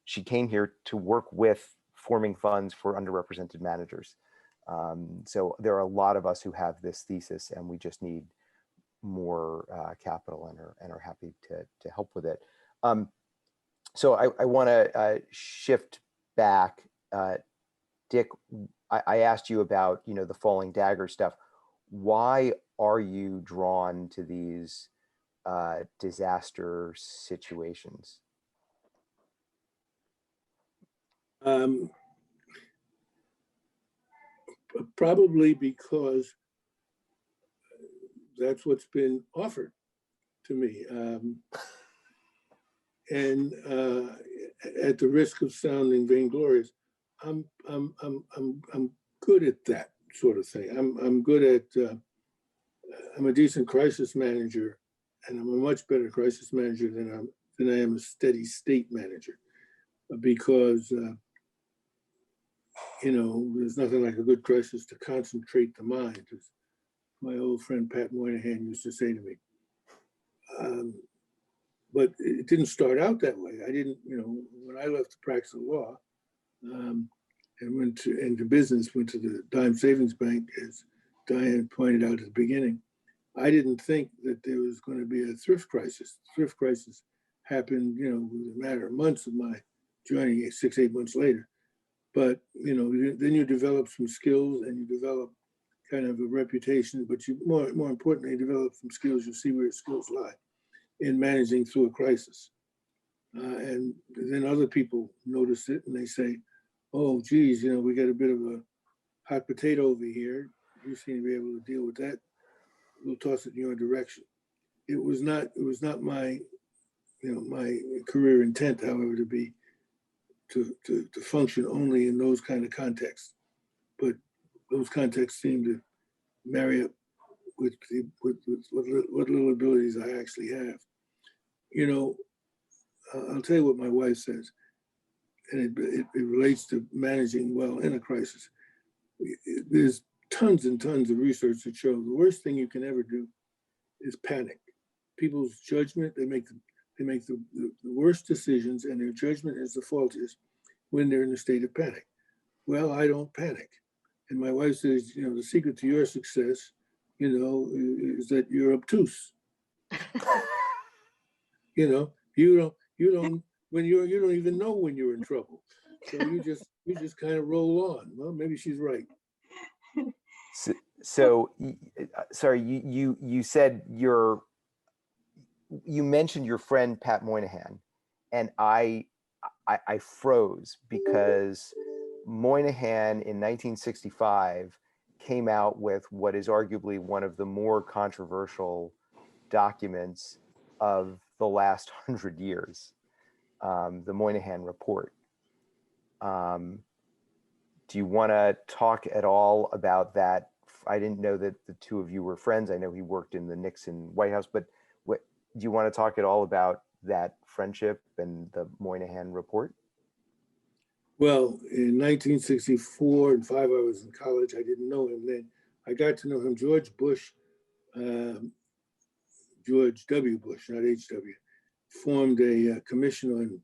A: She came here to work with forming funds for underrepresented managers. So there are a lot of us who have this thesis, and we just need more capital and are happy to help with it. So I want to shift back. Dick, I asked you about, you know, the falling dagger stuff. Why are you drawn to these disaster situations?
B: Probably because that's what's been offered to me. And at the risk of sounding vainglorious, I'm good at that sort of thing. I'm good at. I'm a decent crisis manager, and I'm a much better crisis manager than I am a steady state manager, because you know, there's nothing like a good crisis to concentrate the mind, as my old friend Pat Moynihan used to say to me. But it didn't start out that way. I didn't, you know, when I left the practice of law and went into business, went to the Dime Savings Bank, as Diane pointed out at the beginning, I didn't think that there was going to be a thrift crisis. The thrift crisis happened, you know, within a matter of months of my joining, 6-8 months later. But, you know, then you develop some skills and you develop kind of a reputation, but you more importantly, develop some skills. You see where your skills lie in managing through a crisis. And then other people notice it and they say, oh, geez, you know, we got a bit of a hot potato over here. You seem to be able to deal with that. We'll toss it in your direction. It was not my, you know, my career intent, however, to function only in those kind of contexts. But those contexts seem to marry up with what little abilities I actually have. You know, I'll tell you what my wife says, and it relates to managing well in a crisis. There's tons and tons of research that show the worst thing you can ever do is panic. People's judgment, they make the worst decisions, and their judgment is the faultiest when they're in a state of panic. Well, I don't panic. And my wife says, you know, the secret to your success, you know, is that you're obtuse. You know, you don't even know when you're in trouble. So you just kind of roll on. Well, maybe she's right.
A: So sorry, you said you mentioned your friend Pat Moynihan, and I froze because Moynihan in 1965 came out with what is arguably one of the more controversial documents of the last 100 years, the Moynihan Report. Do you want to talk at all about that? I didn't know that the two of you were friends. I know he worked in the Nixon White House, but do you want to talk at all about that friendship and the Moynihan Report?
B: Well, in 1964 and 5, I was in college. I didn't know him then. I got to know him. George Bush, George W. Bush, not H.W., formed a commission on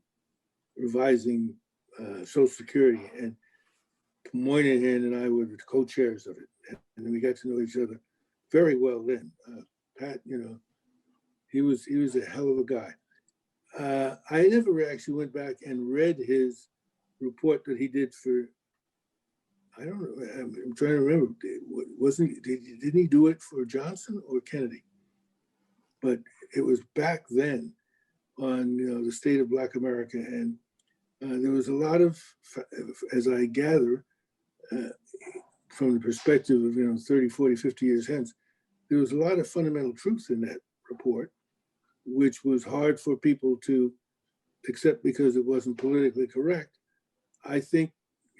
B: revising Social Security, and Moynihan and I were the co-chairs of it. And we got to know each other very well then. Pat, you know, he was a hell of a guy. I never actually went back and read his report that he did for, I don't know, I'm trying to remember, didn't he do it for Johnson or Kennedy? But it was back then on, you know, the state of Black America. And there was a lot of, as I gather, from the perspective of, you know, 30, 40, 50 years hence, there was a lot of fundamental truth in that report, which was hard for people to accept because it wasn't politically correct. I think,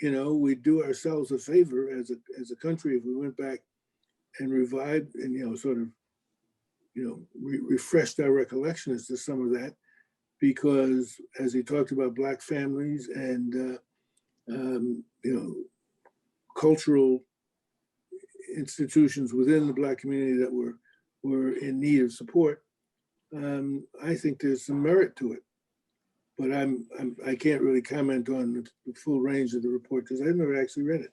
B: you know, we'd do ourselves a favor as a country if we went back and revived and, you know, sort of, you know, refreshed our recollection as to some of that, because as he talked about Black families and, you know, cultural institutions within the Black community that were in need of support, I think there's some merit to it. But I can't really comment on the full range of the report because I've never actually read it.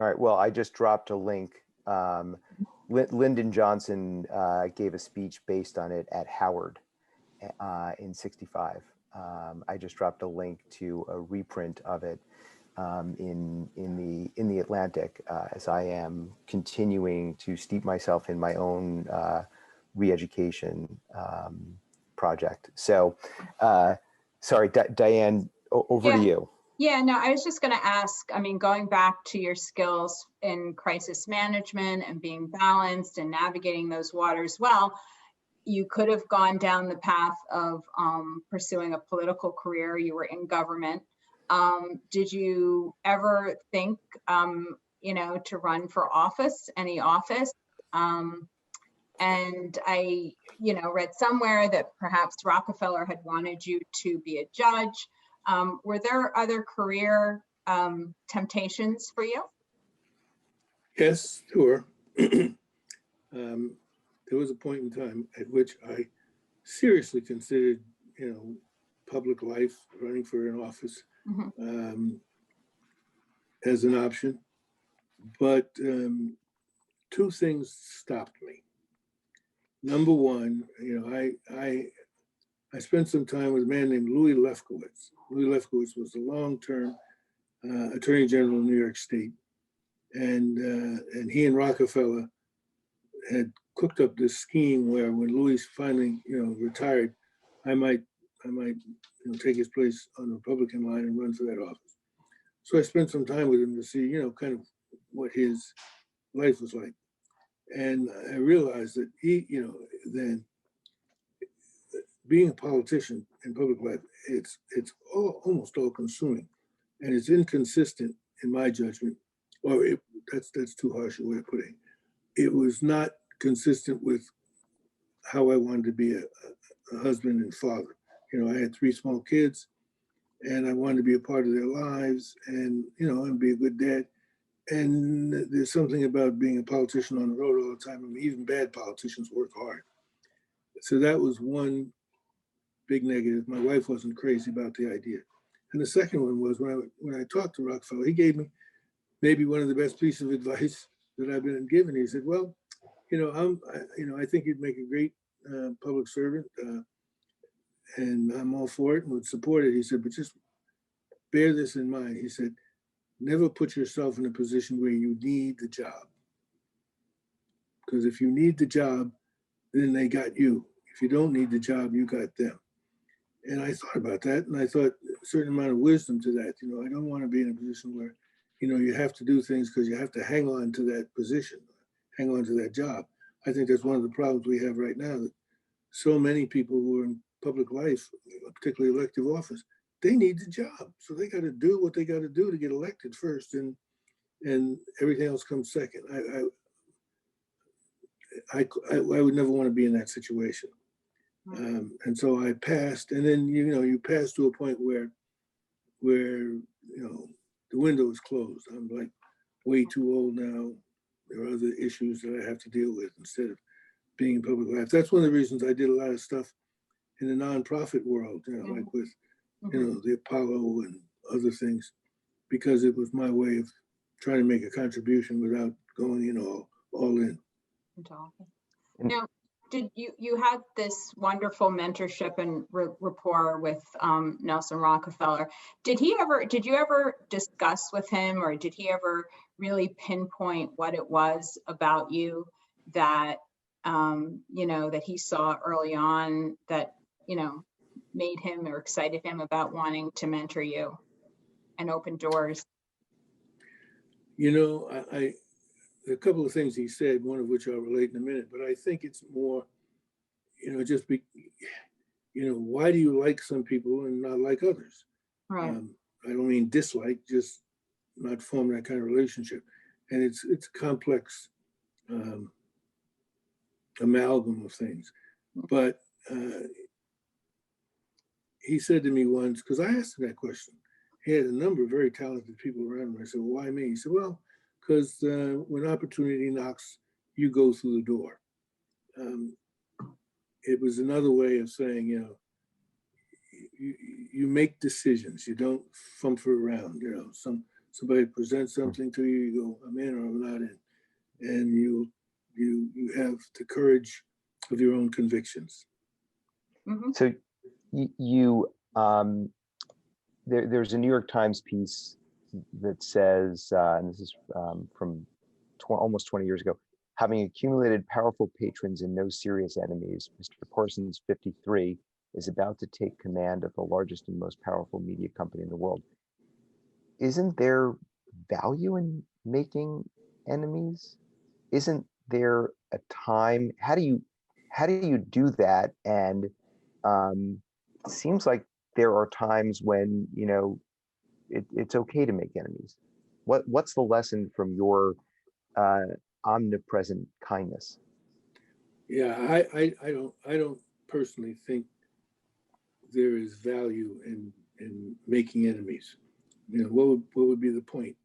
A: All right, well, I just dropped a link. Lyndon Johnson gave a speech based on it at Howard in '65. I just dropped a link to a reprint of it in the Atlantic as I am continuing to steep myself in my own re-education project. So, sorry, Diane, over to you.
C: Yeah, no, I was just going to ask, I mean, going back to your skills in crisis management and being balanced and navigating those waters well, you could have gone down the path of pursuing a political career. You were in government. Did you ever think, you know, to run for office, any office? And I, you know, read somewhere that perhaps Rockefeller had wanted you to be a judge. Were there other career temptations for you?
B: Yes, there were. There was a point in time at which I seriously considered, you know, public life, running for an office as an option. But two things stopped me. Number one, you know, I spent some time with a man named Louis Lefkowitz. Louis Lefkowitz was the long-term Attorney General of New York State, and he and Rockefeller had cooked up this scheme where when Louis finally, you know, retired, I might, you know, take his place on the Republican line and run for that office. So I spent some time with him to see, you know, kind of what his life was like, and I realized that he, you know, then being a politician in public life, it's almost all consuming, and it's inconsistent in my judgment. Or that's too harsh a way of putting it. It was not consistent with how I wanted to be a husband and father. You know, I had 3 small kids, and I wanted to be a part of their lives, and, you know, and be a good dad. And there's something about being a politician on the road all the time. I mean, even bad politicians work hard. So that was one big negative. My wife wasn't crazy about the idea. And the second one was when I talked to Rockefeller, he gave me maybe one of the best pieces of advice that I've been given. He said, "Well, you know, I think you'd make a great public servant, and I'm all for it and would support it." He said, "But just bear this in mind." He said, "Never put yourself in a position where you need the job, because if you need the job, then they got you. If you don't need the job, you got them." And I thought about that, and I thought a certain amount of wisdom to that. You know, I don't want to be in a position where, you know, you have to do things because you have to hang on to that position, hang on to that job. I think that's one of the problems we have right now, that so many people who are in public life, particularly elective office, they need the job. So they got to do what they got to do to get elected first, and everything else comes second. I would never want to be in that situation. And so I passed, and then, you know, you pass to a point where, you know, the window is closed. I'm like way too old now. There are other issues that I have to deal with instead of being in public life. That's one of the reasons I did a lot of stuff in the nonprofit world, you know, like with, you know, the Apollo and other things, because it was my way of trying to make a contribution without going, you know, all in.
C: and talking.
A: And-
C: Now, did you had this wonderful mentorship and rapport with Nelson Rockefeller? Did you ever discuss with him, or did he ever really pinpoint what it was about you that that he saw early on that made him or excited him about wanting to mentor you and open doors?
B: I a couple of things he said, one of which I'll relate in a minute, but I think it's more, why do you like some people and not like others?
C: Right.
B: I don't mean dislike, just not form that kind of relationship. And it's a complex amalgam of things. But he said to me once, because I asked him that question, he had a number of very talented people around him. I said, well, why me? He said, well, because when opportunity knocks, you go through the door. It was another way of saying, you make decisions. You don't fumfer around. Somebody presents something to you, you go, I'm in or I'm not in, and you have the courage of your own convictions.
C: Mm-hmm.
A: So there's a New York Times piece that says, and this is from almost 20 years ago, having accumulated powerful patrons and no serious enemies, Mr. Parsons, 53, is about to take command of the largest and most powerful media company in the world. Isn't there value in making enemies? Isn't there a time? How do you do that? And it seems like there are times when it's okay to make enemies. What's the lesson from your omnipresent kindness?
B: Yeah, I don't personally think there is value in making enemies. What would be the point?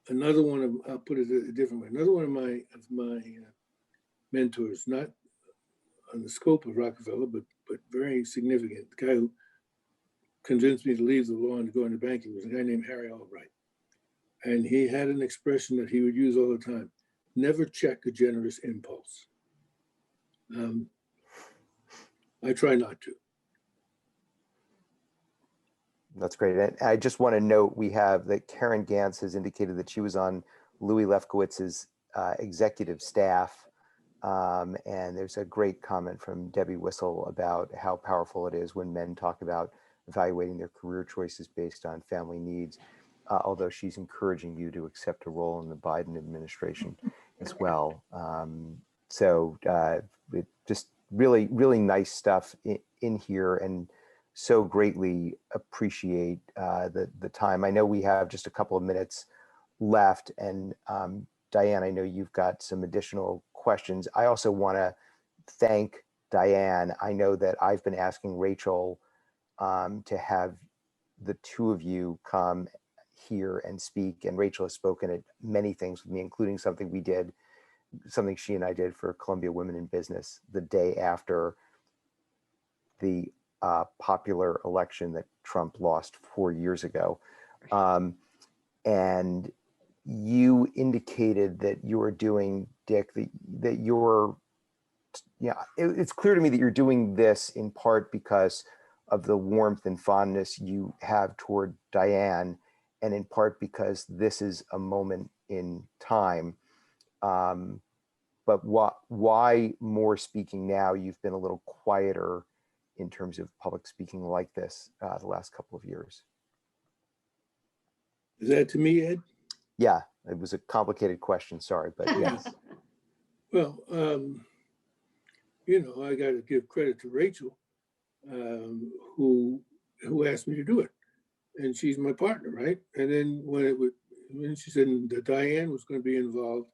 B: Another one of, I'll put it a different way. Another one of my mentors, not on the scope of Rockefeller, but very significant. The guy who convinced me to leave the law and to go into banking was a guy named Harry Albright. And he had an expression that he would use all the time: never check a generous impulse. I try not to.
A: That's great. And I just want to note, we have that Karen Gantz has indicated that she was on Louis Lefkowitz's executive staff. And there's a great comment from Debbie Whistle about how powerful it is when men talk about evaluating their career choices based on family needs, although she's encouraging you to accept a role in the Biden administration as well. So it just really, really nice stuff in here, and so greatly appreciate the time. I know we have just a couple of minutes left, and Diane, I know you've got some additional questions. I also want to thank Diane. I know that I've been asking Rachel to have the two of you come here and speak, and Rachel has spoken at many things with me, including something she and I did for Columbia Women in Business the day after the popular election that Trump lost 4 years ago. And you indicated that you were doing, Dick, that you're, it's clear to me that you're doing this in part because of the warmth and fondness you have toward Diane, and in part because this is a moment in time. But why more speaking now? You've been a little quieter in terms of public speaking like this the last couple of years.
B: Is that to me, Ed?
A: Yeah, it was a complicated question, sorry, but yes.
B: Well, I got to give credit to Rachel, who asked me to do it, and she's my partner, right? And then when she said that Diane was going to be involved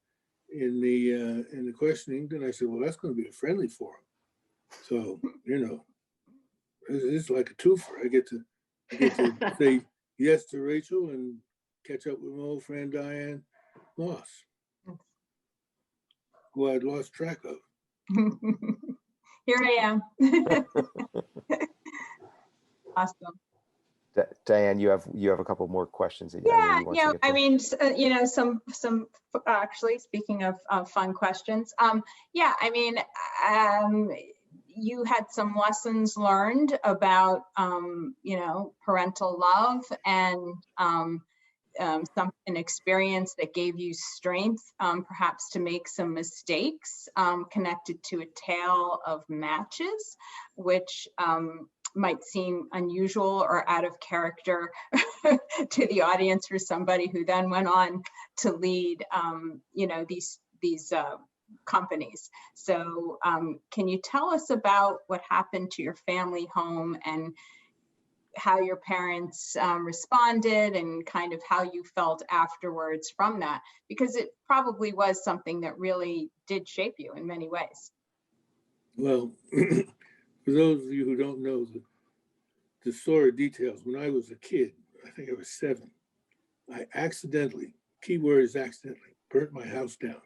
B: in the questioning, then I said, well, that's going to be a friendly forum. So it's like a twofer. I get to say yes to Rachel and catch up with my old friend Diane Moss, who I'd lost track of.
C: Here I am. Awesome.
A: Diane, you have a couple more questions that I know
C: Yeah,
A: you want to get to.
C: I mean, some actually, speaking of fun questions, yeah, I mean, you had some lessons learned about, parental love and an experience that gave you strength, perhaps to make some mistakes, connected to a tale of matches, which might seem unusual or out of character to the audience for somebody who then went on to lead, these companies. So can you tell us about what happened to your family home and how your parents responded and kind of how you felt afterwards from that? Because it probably was something that really did shape you in many ways.
B: Well, for those of you who don't know the story details, when I was a kid, I think I was 7, I accidentally, keyword is accidentally, burnt my house down.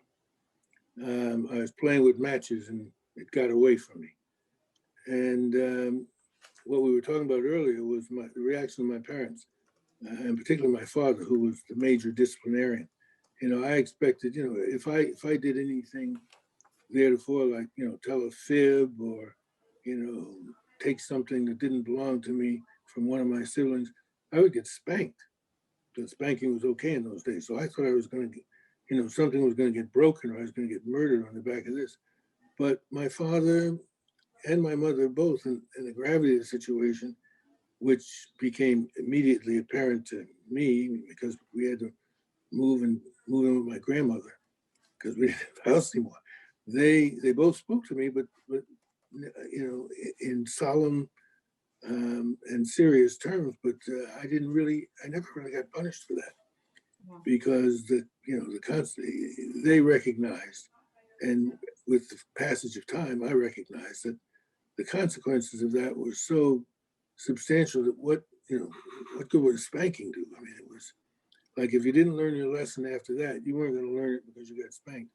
B: I was playing with matches and it got away from me. And what we were talking about earlier was the reaction of my parents, and particularly my father, who was the major disciplinarian. I expected, if I did anything theretofore, like, tell a fib or, take something that didn't belong to me from one of my siblings, I would get spanked. Because spanking was okay in those days. So I thought I was going to get, something was going to get broken or I was going to get murdered on the back of this. But my father and my mother both, in the gravity of the situation, which became immediately apparent to me because we had to move in with my grandmother because we didn't have a house anymore. They both spoke to me, but in solemn and serious terms. But I never really got punished for that because the they recognized, and with the passage of time, I recognized that the consequences of that were so substantial that what good would a spanking do? I mean, it was like if you didn't learn your lesson after that, you weren't going to learn it because you got spanked.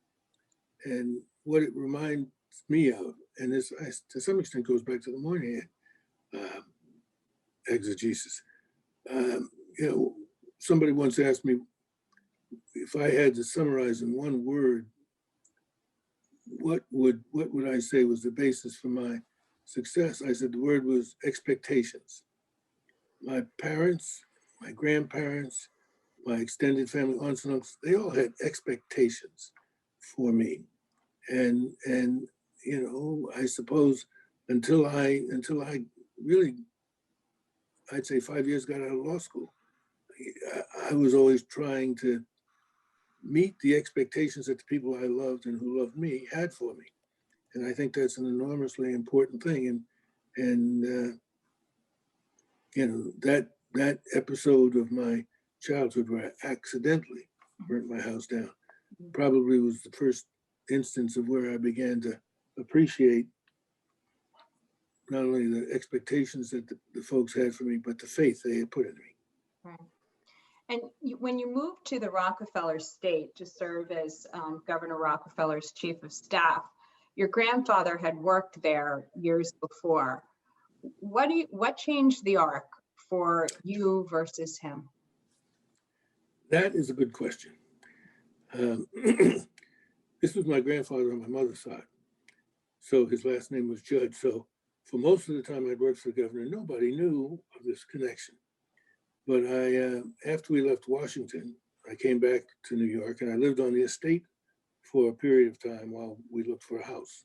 B: And what it reminds me of, and this to some extent goes back to the Moynihan exegesis. Somebody once asked me if I had to summarize in one word, what would I say was the basis for my success? I said the word was expectations. My parents, my grandparents, my extended family, aunts and uncles, they all had expectations for me. And I suppose until I really, I'd say 5 years got out of law school, I was always trying to meet the expectations that the people I loved and who loved me had for me. And I think that's an enormously important thing. And that episode of my childhood where I accidentally burnt my house down probably was the first instance of where I began to appreciate not only the expectations that the folks had for me, but the faith they had put in me.
C: Right. And when you moved to the Rockefeller state to serve as Governor Rockefeller's chief of staff, your grandfather had worked there years before. What changed the arc for you versus him?
B: That is a good question. This was my grandfather on my mother's side. So his last name was Judge. So for most of the time I'd worked for the governor, nobody knew of this connection. But after we left Washington, I came back to New York and I lived on the estate for a period of time while we looked for a house.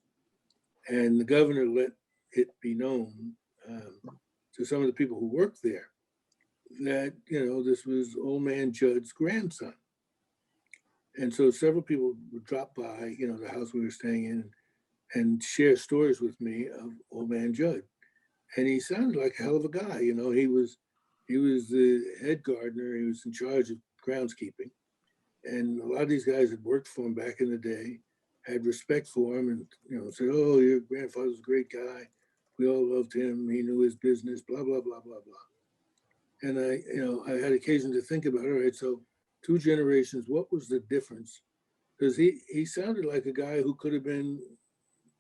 B: And the governor let it be known to some of the people who worked there that, this was old man Judd's grandson. And so several people would drop by, the house we were staying in and share stories with me of old man Judd. And he sounded like a hell of a guy. He was the head gardener. He was in charge of groundskeeping. And a lot of these guys had worked for him back in the day, had respect for him and, said, oh, your grandfather's a great guy. We all loved him. He knew his business, blah, blah, blah, blah, blah. And I had occasion to think about, all right, so 2 generations, what was the difference? Because he sounded like a guy who could have been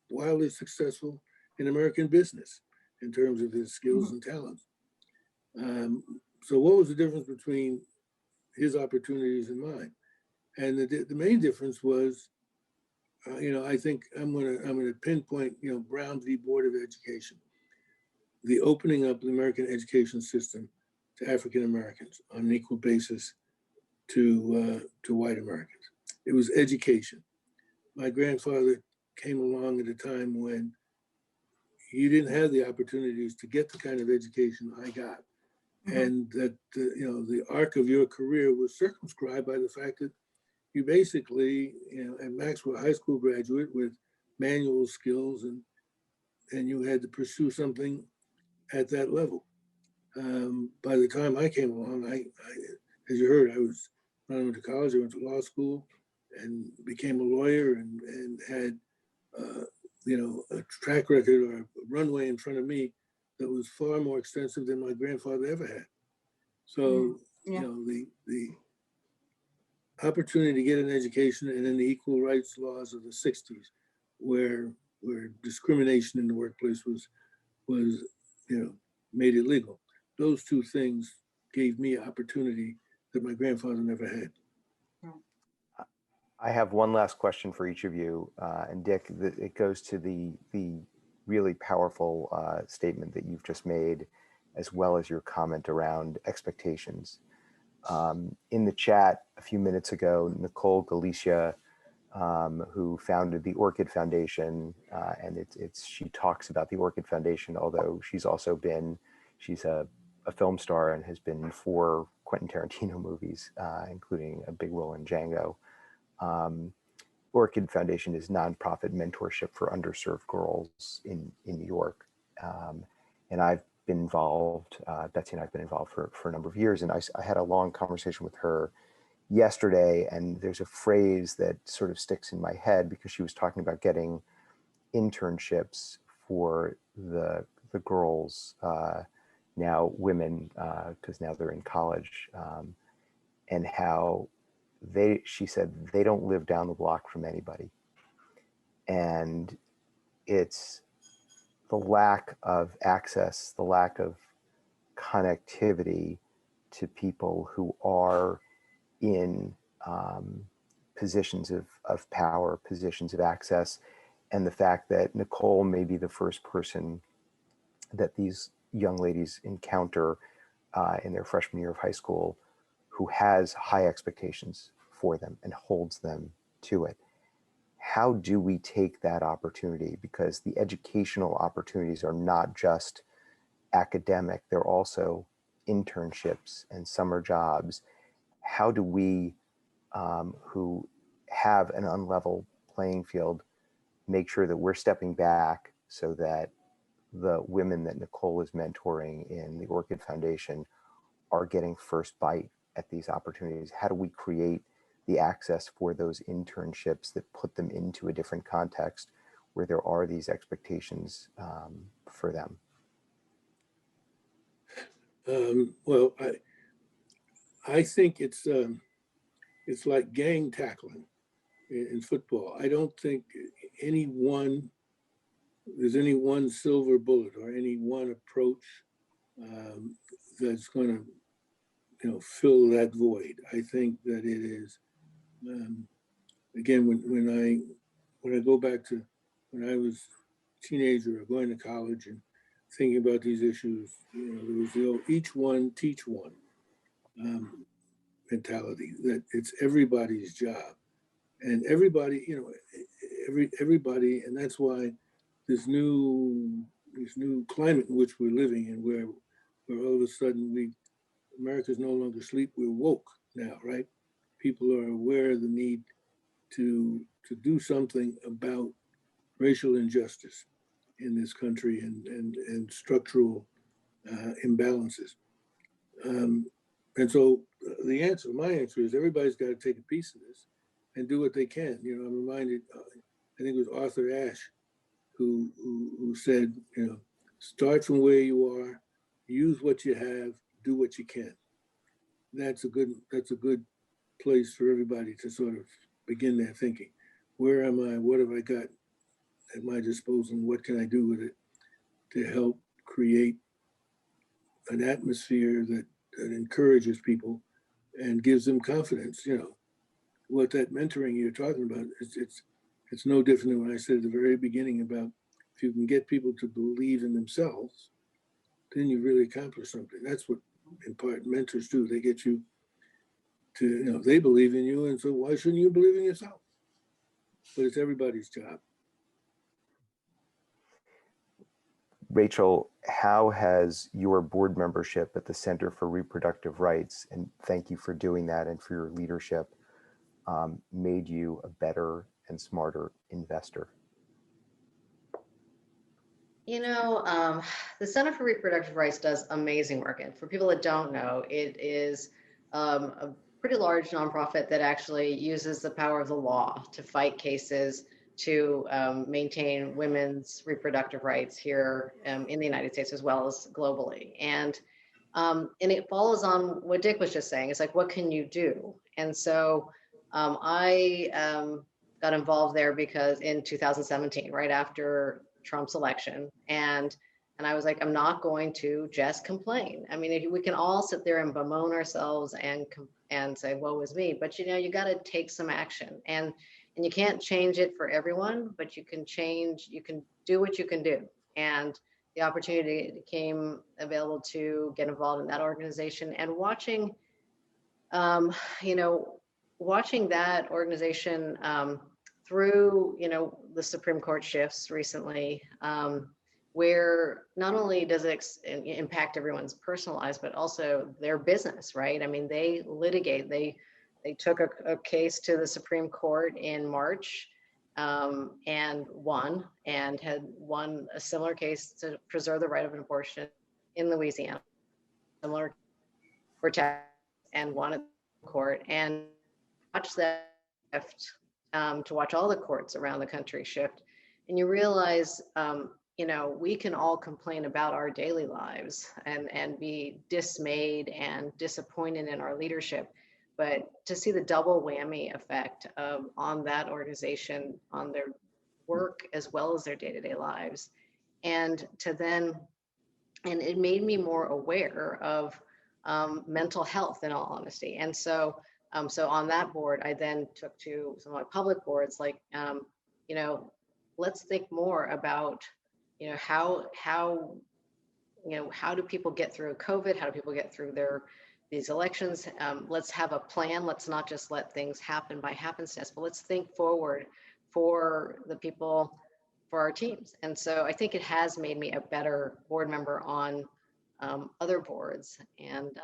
B: wildly successful in American business in terms of his skills and talents. So what was the difference between his opportunities and mine? And the main difference was, I think I'm gonna pinpoint, Brown v. Board of Education, the opening up of the American education system to African Americans on an equal basis to white Americans. It was education. My grandfather came along at a time when you didn't have the opportunities to get the kind of education I got. Mm-hmm. And that, the arc of your career was circumscribed by the fact that you basically, at Maxwell High School graduate with manual skills, and you had to pursue something at that level. By the time I came along, I as you heard, when I went to college, I went to law school and became a lawyer and had, a track record or a runway in front of me that was far more extensive than my grandfather ever had. So, the opportunity to get an education, and then the equal rights laws of the 60s, where discrimination in the workplace was made illegal. Those two things gave me opportunity that my grandfather never had.
A: I have one last question for each of you, and Dick, it goes to the really powerful statement that you've just made, as well as your comment around expectations. In the chat a few minutes ago, Nicole Galicia, who founded the Orchid Foundation, and she talks about the Orchid Foundation, although she's a film star and has been in 4 Quentin Tarantino movies, including a big role in Django. Orchid Foundation is nonprofit mentorship for underserved girls in New York. And I've been involved, Betsy and I've been involved for a number of years. And I had a long conversation with her yesterday, and there's a phrase that sort of sticks in my head because she was talking about getting internships for the girls, now women, because now they're in college, and how she said they don't live down the block from anybody. And it's the lack of access, the lack of connectivity to people who are in positions of power, positions of access, and the fact that Nicole may be the first person that these young ladies encounter in their freshman year of high school who has high expectations for them and holds them to it. How do we take that opportunity? Because the educational opportunities are not just academic, they're also internships and summer jobs. How do we, who have an unlevel playing field, make sure that we're stepping back so that the women that Nicole is mentoring in the Orchid Foundation are getting first bite at these opportunities? How do we create the access for those internships that put them into a different context where there are these expectations for them?
B: Well, I think it's like gang tackling in football. I don't think there's any one silver bullet or any one approach that's going to fill that void. I think that it is, again, when I go back to when I was a teenager or going to college and thinking about these issues, there was the old each one teach one mentality, that it's everybody's job, and everybody, everybody, and that's why this new climate in which we're living in, where all of a sudden America's no longer asleep, we're woke now, right? People are aware of the need to do something about racial injustice in this country and structural imbalances. And so my answer is everybody's got to take a piece of this and do what they can. I'm reminded, I think it was Arthur Ashe who said, start from where you are, use what you have, do what you can. That's a good place for everybody to sort of begin their thinking. Where am I? What have I got at my disposal? What can I do with it to help create an atmosphere that encourages people and gives them confidence. You know, what that mentoring you're talking about, it's no different than what I said at the very beginning about if you can get people to believe in themselves, then you really accomplish something. That's what in part mentors do. They get you to, you know, they believe in you, and so why shouldn't you believe in yourself? But it's everybody's job.
A: Rachel, how has your board membership at the Center for Reproductive Rights, and thank you for doing that and for your leadership, made you a better and smarter investor?
D: You know, the Center for Reproductive Rights does amazing work. And for people that don't know, it is a pretty large nonprofit that actually uses the power of the law to fight cases to maintain women's reproductive rights here in the United States as well as globally. And it follows on what Dick was just saying. It's like, what can you do? And so I got involved there because in 2017, right after Trump's election, and I was like, I'm not going to just complain. I mean, we can all sit there and bemoan ourselves and say, woe is me, but you know, you got to take some action, and you can't change it for everyone, but you can do what you can do. And the opportunity became available to get involved in that organization, and watching that organization through, the Supreme Court shifts recently, where not only does it impact everyone's personal lives, but also their business, right? I mean, they litigate. They took a case to the Supreme Court in March and won, and had won a similar case to preserve the right of an abortion in Louisiana, similar for Texas, and won at the court. And watch that shift, to watch all the courts around the country shift, and you realize, we can all complain about our daily lives and be dismayed and disappointed in our leadership, but to see the double whammy effect on that organization, on their work as well as their day-to-day lives, and it made me more aware of mental health, in all honesty. And so on that board, I then took to some of my public boards, like, let's think more about, how do people get through COVID? How do people get through these elections? Let's have a plan. Let's not just let things happen by happenstance, but let's think forward for the people, for our teams. And so I think it has made me a better board member on other boards. And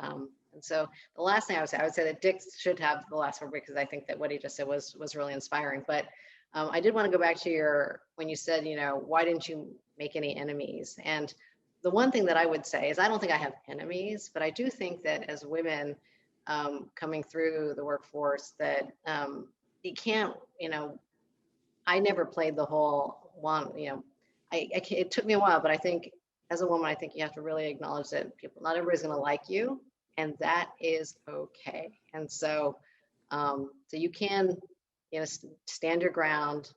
D: so the last thing I would say that Dick should have the last word, because I think that what he just said was really inspiring. But I did want to go back to when you said, why didn't you make any enemies? And the one thing that I would say is I don't think I have enemies, but I do think that as women coming through the workforce, that you can't, I never played the whole one, it took me a while, but I think as a woman, I think you have to really acknowledge that not everybody's going to like you, and that is okay. And so, so you can, stand your ground,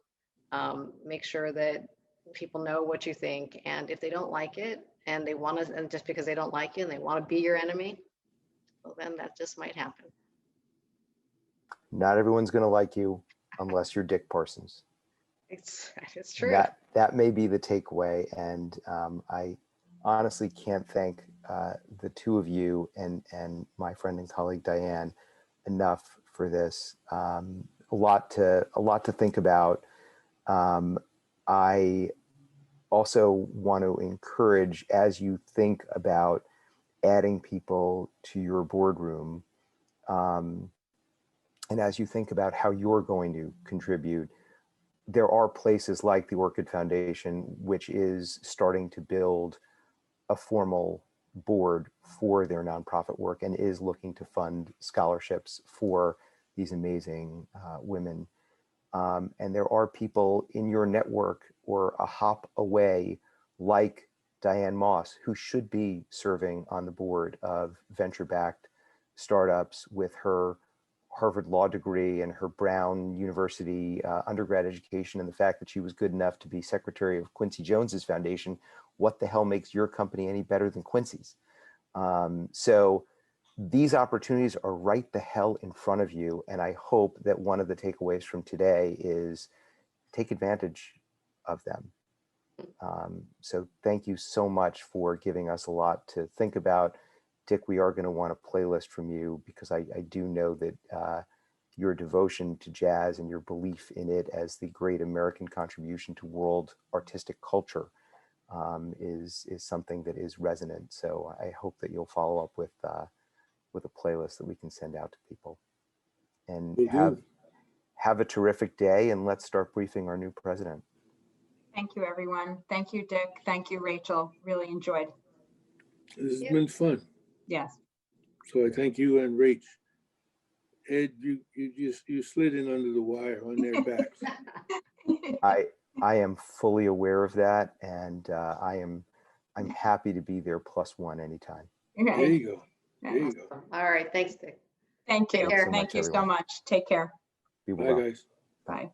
D: make sure that people know what you think. And if they don't like it and and just because they don't like you and they want to be your enemy, well, then that just might happen.
A: Not everyone's going to like you unless you're Dick Parsons.
D: It's true.
A: That may be the takeaway. And I honestly can't thank the two of you and my friend and colleague Diane enough for this. A lot to think about. I also want to encourage, as you think about adding people to your boardroom, and as you think about how you're going to contribute, there are places like the Orchid Foundation, which is starting to build a formal board for their nonprofit work and is looking to fund scholarships for these amazing women. And there are people in your network or a hop away, like Diane Moss, who should be serving on the board of venture-backed startups with her Harvard Law degree and her Brown University undergrad education, and the fact that she was good enough to be secretary of Quincy Jones's foundation. What the hell makes your company any better than Quincy's? So these opportunities are right the hell in front of you. And I hope that one of the takeaways from today is take advantage of them. So thank you so much for giving us a lot to think about. Dick, we are going to want a playlist from you because I do know that your devotion to jazz and your belief in it as the great American contribution to world artistic culture is something that is resonant. So I hope that you'll follow up with a playlist that we can send out to people. And have a terrific day, and let's start briefing our new president.
C: Thank you, everyone. Thank you, Dick. Thank you, Rachel. Really enjoyed.
B: This has been fun.
C: Yes.
B: So I thank you and Rach. Ed, you slid in under the wire on their backs.
A: I am fully aware of that, and I'm happy to be there +1 anytime.
B: There you go. There you go.
D: All right. Thanks, Dick.
C: Thank you.
D: Take care.
C: Thank you so
A: everyone.
C: much. Take care.
A: Be
B: Bye,
A: well.
B: guys.
C: Bye.